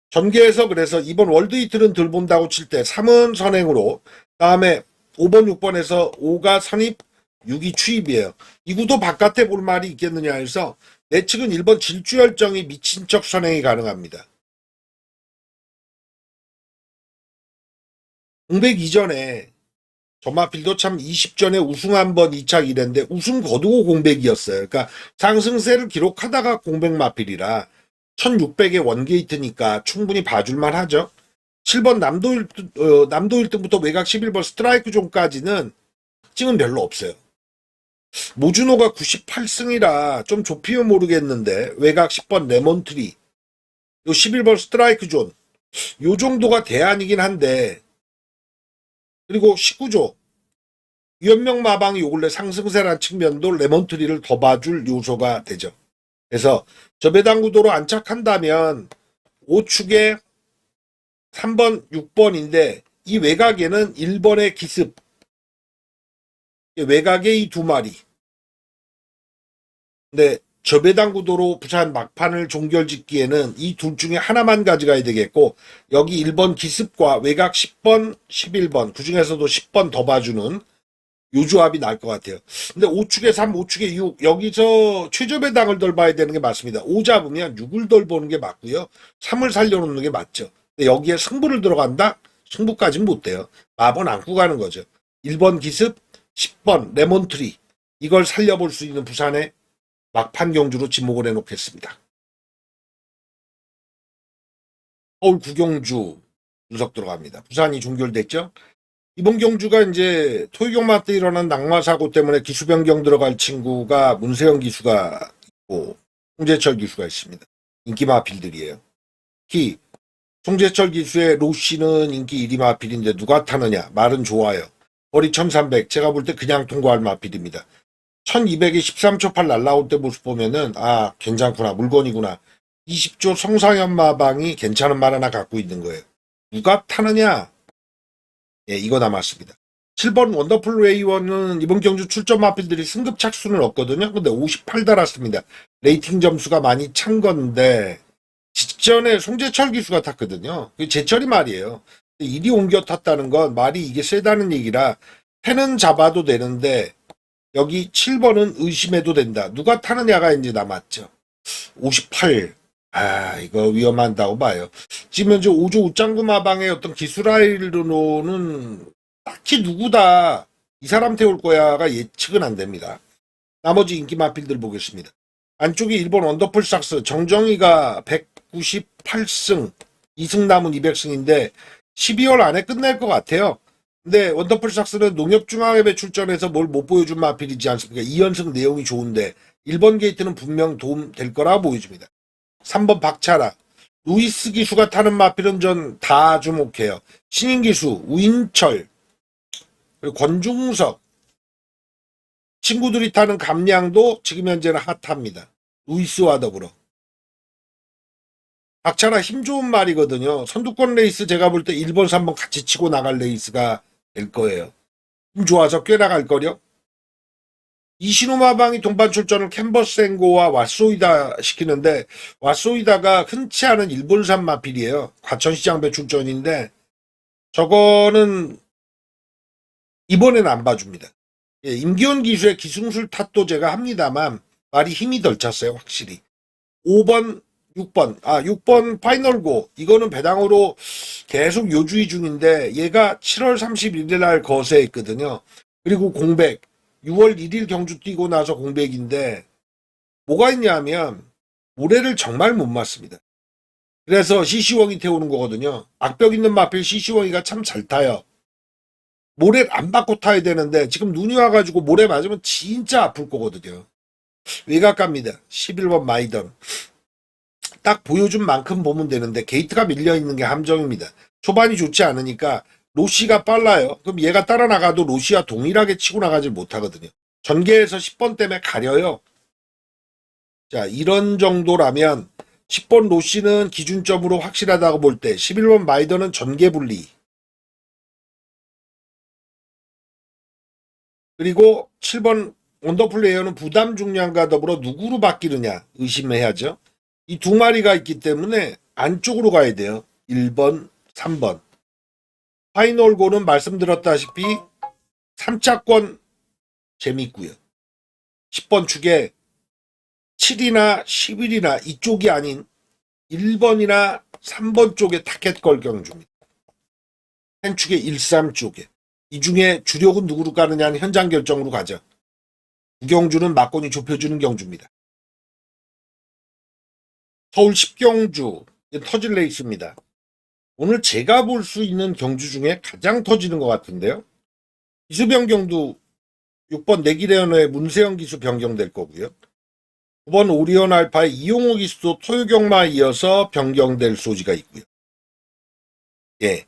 전개해서 그래서 이번 월드히트는 덜 본다고 칠 때 3은 선행으로 다음에 5번 6번에서 5가 선입 6이 추입이에요. 이 구도 바깥에 볼 말이 있겠느냐 해서 내측은 1번 질주열정이 미친 척 선행이 가능합니다. 공백 이전에 전마필도 참 20전에 우승 한번 2차 1회인데 우승 거두고 공백이었어요. 그러니까 상승세를 기록하다가 공백 마필이라 1600의 원게이트니까 충분히 봐줄만 하죠. 7번 남도 1등부터 외곽 11번 스트라이크 존까지는 특징은 별로 없어요. 모준호가 98승이라 좀 좁히면 모르겠는데 외곽 10번 레몬트리 요 11번 스트라이크 존 요 정도가 대안이긴 한데 그리고 19조 유연명 마방이 요 근래 상승세란 측면도 레몬트리를 더 봐줄 요소가 되죠. 그래서 저배당 구도로 안착한다면 5축에 3번, 6번인데 이 외곽에는 1번의 기습 외곽의 이 두 마리 근데 저배당 구도로 부산 막판을 종결짓기에는 이 둘 중에 하나만 가져가야 되겠고 여기 1번 기습과 외곽 10번, 11번 그 중에서도 10번 더 봐주는 요 조합이 나을 것 같아요. 근데 5축에 3, 5축에 6 여기서 최저배당을 덜 봐야 되는 게 맞습니다. 5 잡으면 6을 덜 보는 게 맞고요. 3을 살려놓는 게 맞죠. 근데 여기에 승부를 들어간다? 승부까지는 못 돼요. 마번 안고 가는 거죠. 1번 기습, 10번 레몬트리 이걸 살려볼 수 있는 부산의 막판 경주로 지목을 해놓겠습니다. 서울 구경주 분석 들어갑니다. 부산이 종결됐죠? 이번 경주가 이제 토요경마 때 일어난 낙마 사고 때문에 기수 변경 들어갈 친구가 문세영 기수가 있고 송재철 기수가 있습니다. 인기 마필들이에요. 특히 송재철 기수의 로시는 인기 1위 마필인데 누가 타느냐 말은 좋아요. 거리 1300 제가 볼 때 그냥 통과할 마필입니다. 1200에 13초 8 날라올 때 모습 보면은 괜찮구나 물건이구나. 20조 성상현 마방이 괜찮은 말 하나 갖고 있는 거예요. 누가 타느냐? 예, 이거 남았습니다. 7번 원더풀 웨이원은 이번 경주 출전 마필들이 승급 착수는 없거든요. 근데 58 달았습니다. 레이팅 점수가 많이 찬 건데 직전에 송재철 기수가 탔거든요. 제철이 말이에요. 일이 옮겨 탔다는 건 말이 이게 세다는 얘기라 패는 잡아도 되는데 여기 7번은 의심해도 된다. 누가 타느냐가 이제 남았죠. 58. 이거 위험한다고 봐요. 지금 현재 5조 우짱구 마방의 어떤 기술아이로는 딱히 누구다 이 사람 태울 거야가 예측은 안 됩니다. 나머지 인기 마필들 보겠습니다. 안쪽에 1번 원더풀 삭스 정정희가 198승 2승 남은 200승인데 12월 안에 끝낼 것 같아요. 근데 원더풀 삭스는 농협중앙회에 출전해서 뭘 못 보여준 마필이지 않습니까? 2연승 내용이 좋은데 1번 게이트는 분명 도움 될 거라 보여집니다. 3번 박차라 루이스 기수가 타는 마필은 전 다 주목해요. 신인 기수 우인철 그리고 권중석 친구들이 타는 감량도 지금 현재는 핫합니다. 루이스와 더불어. 박찬하 힘 좋은 말이거든요. 선두권 레이스 제가 볼 때 1번, 3번 같이 치고 나갈 레이스가 될 거예요. 힘 좋아서 꽤 나갈 거려. 이신호마방이 동반 출전을 캔버스앵고와 왓소이다 시키는데 왓소이다가 흔치 않은 일본산 마필이에요. 과천시장배 출전인데 저거는 이번에는 안 봐줍니다. 예, 임기훈 기수의 기승술 탓도 제가 합니다만 말이 힘이 덜 찼어요. 확실히. 5번, 6번 파이널고 이거는 배당으로 계속 요주의 중인데 얘가 7월 31일 날 거세했거든요. 그리고 공백 6월 1일 경주 뛰고 나서 공백인데 뭐가 있냐면 모래를 정말 못 맞습니다. 그래서 시시웡이 태우는 거거든요. 악벽 있는 마필 시시웡이가 참 잘 타요. 모래를 안 받고 타야 되는데 지금 눈이 와가지고 모래 맞으면 진짜 아플 거거든요. 외곽갑니다. 11번 마이던. 딱 보여준 만큼 보면 되는데 게이트가 밀려있는 게 함정입니다. 초반이 좋지 않으니까 로시가 빨라요. 그럼 얘가 따라 나가도 로시와 동일하게 치고 나가질 못하거든요. 전개에서 10번 때문에 가려요. 자, 이런 정도라면 10번 로시는 기준점으로 확실하다고 볼 때 11번 마이더는 전개 분리. 그리고 7번 원더플레이어는 부담 중량과 더불어 누구로 바뀌느냐 의심해야죠. 이 두 마리가 있기 때문에 안쪽으로 가야 돼요. 1번, 3번. 파이널고는 말씀드렸다시피 3차권 재밌고요. 10번 축에 7이나 11이나 이쪽이 아닌 1번이나 3번 쪽에 타켓 걸 경주입니다. 한 축에 1, 3 쪽에. 이 중에 주력은 누구로 가느냐는 현장 결정으로 가죠. 구경주는 막권이 좁혀주는 경주입니다. 서울 10경주 터질 레이스입니다. 오늘 제가 볼 수 있는 경주 중에 가장 터지는 것 같은데요. 기수 변경도 6번 내기레어너의 문세영 기수 변경될 거고요. 9번 오리온 알파의 이용호 기수도 토요경마에 이어서 변경될 소지가 있고요. 예.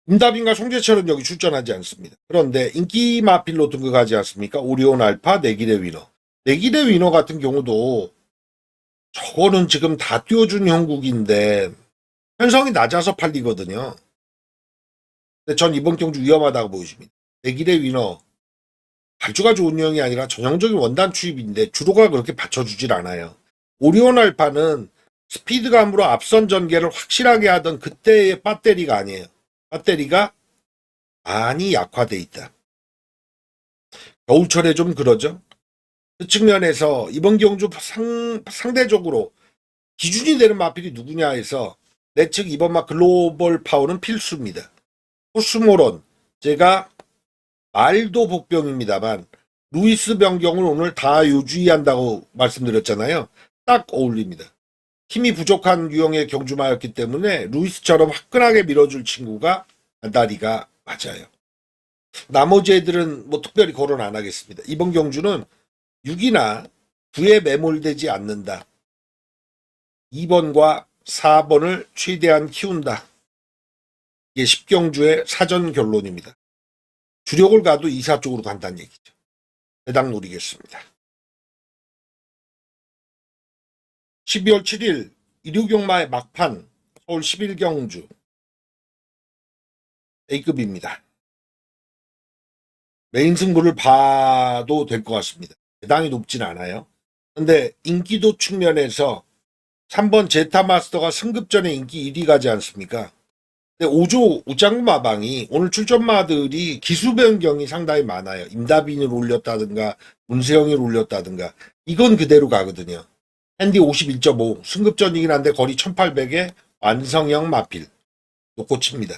임다빈과 송재철은 여기 출전하지 않습니다. 그런데 인기 마필로 등극하지 않습니까? 오리온 알파, 내기레 위너. 내기레 위너 같은 경우도 저거는 지금 다 띄워준 형국인데 편성이 낮아서 팔리거든요. 근데 전 이번 경주 위험하다고 보여집니다. 내기레 위너 발주가 좋은 형이 아니라 전형적인 원단 추입인데 주로가 그렇게 받쳐주질 않아요. 오리온 알파는 스피드감으로 앞선 전개를 확실하게 하던 그때의 배터리가 아니에요. 배터리가 많이 약화돼 있다. 겨울철에 좀 그러죠. 그 측면에서 이번 경주 상대적으로 기준이 되는 마필이 누구냐 해서 내 측 이번 막 글로벌 파워는 필수입니다. 코스모론 제가 말도 복병입니다만 루이스 변경을 오늘 다 요주의한다고 말씀드렸잖아요. 딱 어울립니다. 힘이 부족한 유형의 경주마였기 때문에 루이스처럼 화끈하게 밀어줄 친구가 안다리가 맞아요. 나머지 애들은 뭐 특별히 거론 안 하겠습니다. 이번 경주는 6이나 9에 매몰되지 않는다. 2번과 4번을 최대한 키운다. 이게 10경주의 사전 결론입니다. 주력을 가도 2사 쪽으로 간다는 얘기죠. 배당 노리겠습니다. 12월 7일 일요경마의 막판 서울 11경주 A급입니다. 메인 승부를 봐도 될 것 같습니다. 배당이 높진 않아요. 근데 인기도 측면에서 3번 제타마스터가 승급전에 인기 1위 가지 않습니까? 근데 5조 우장마방이 오늘 출전마들이 기수 변경이 상당히 많아요. 임다빈을 올렸다든가 문세영을 올렸다든가 이건 그대로 가거든요. 핸디 51.5 승급전이긴 한데 거리 1800에 완성형 마필 놓고 칩니다.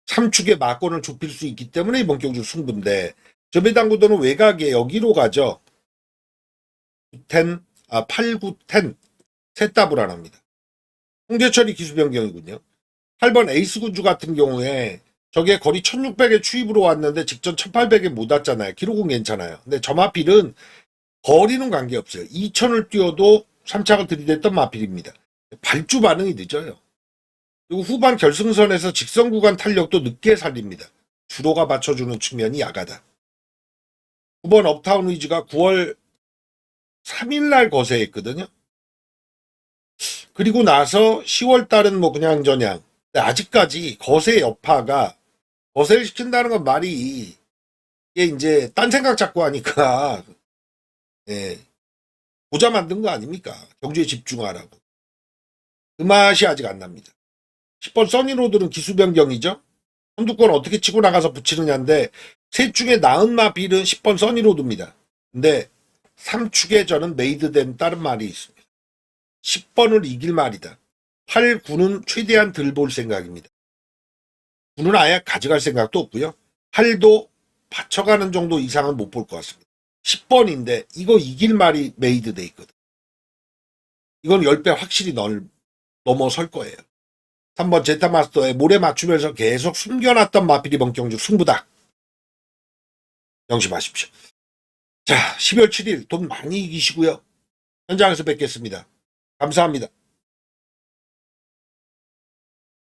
3축에 마권을 좁힐 수 있기 때문에 이번 경주 승부인데 저 배당 구도는 외곽에 여기로 가죠. 8, 9, 10 셋 다 불안합니다. 홍재철이 기수 변경이군요. 8번 에이스 군주 같은 경우에 저게 거리 1600에 추입으로 왔는데 직전 1800에 못 왔잖아요. 기록은 괜찮아요. 근데 저 마필은 거리는 관계없어요. 2000을 뛰어도 3착을 들이댔던 마필입니다. 발주 반응이 늦어요. 그리고 후반 결승선에서 직선 구간 탄력도 늦게 살립니다. 주로가 받쳐주는 측면이 야가다. 9번 업타운 위즈가 9월 3일 날 거세했거든요. 그리고 나서 10월 달은 뭐 그냥 저냥. 근데 아직까지 거세 여파가 거세를 시킨다는 건 말이 이게 이제 딴 생각 자꾸 하니까 예, 보자 만든 거 아닙니까? 경주에 집중하라고. 그 맛이 아직 안 납니다. 10번 써니로드는 기수 변경이죠. 선두권 어떻게 치고 나가서 붙이느냐인데 셋 중에 나은 마필은 10번 써니로드입니다. 근데 3축에 저는 메이드된 다른 말이 있습니다. 10번을 이길 말이다. 8, 9는 최대한 덜 볼 생각입니다. 9는 아예 가져갈 생각도 없고요. 8도 받쳐가는 정도 이상은 못 볼 것 같습니다. 10번인데 이거 이길 말이 메이드 돼 있거든. 이건 10배 확실히 넘어설 거예요. 3번 제타마스터에 모래 맞추면서 계속 숨겨놨던 마필이 번경주 승부다. 명심하십시오. 자, 12월 7일 돈 많이 이기시고요. 현장에서 뵙겠습니다. 감사합니다.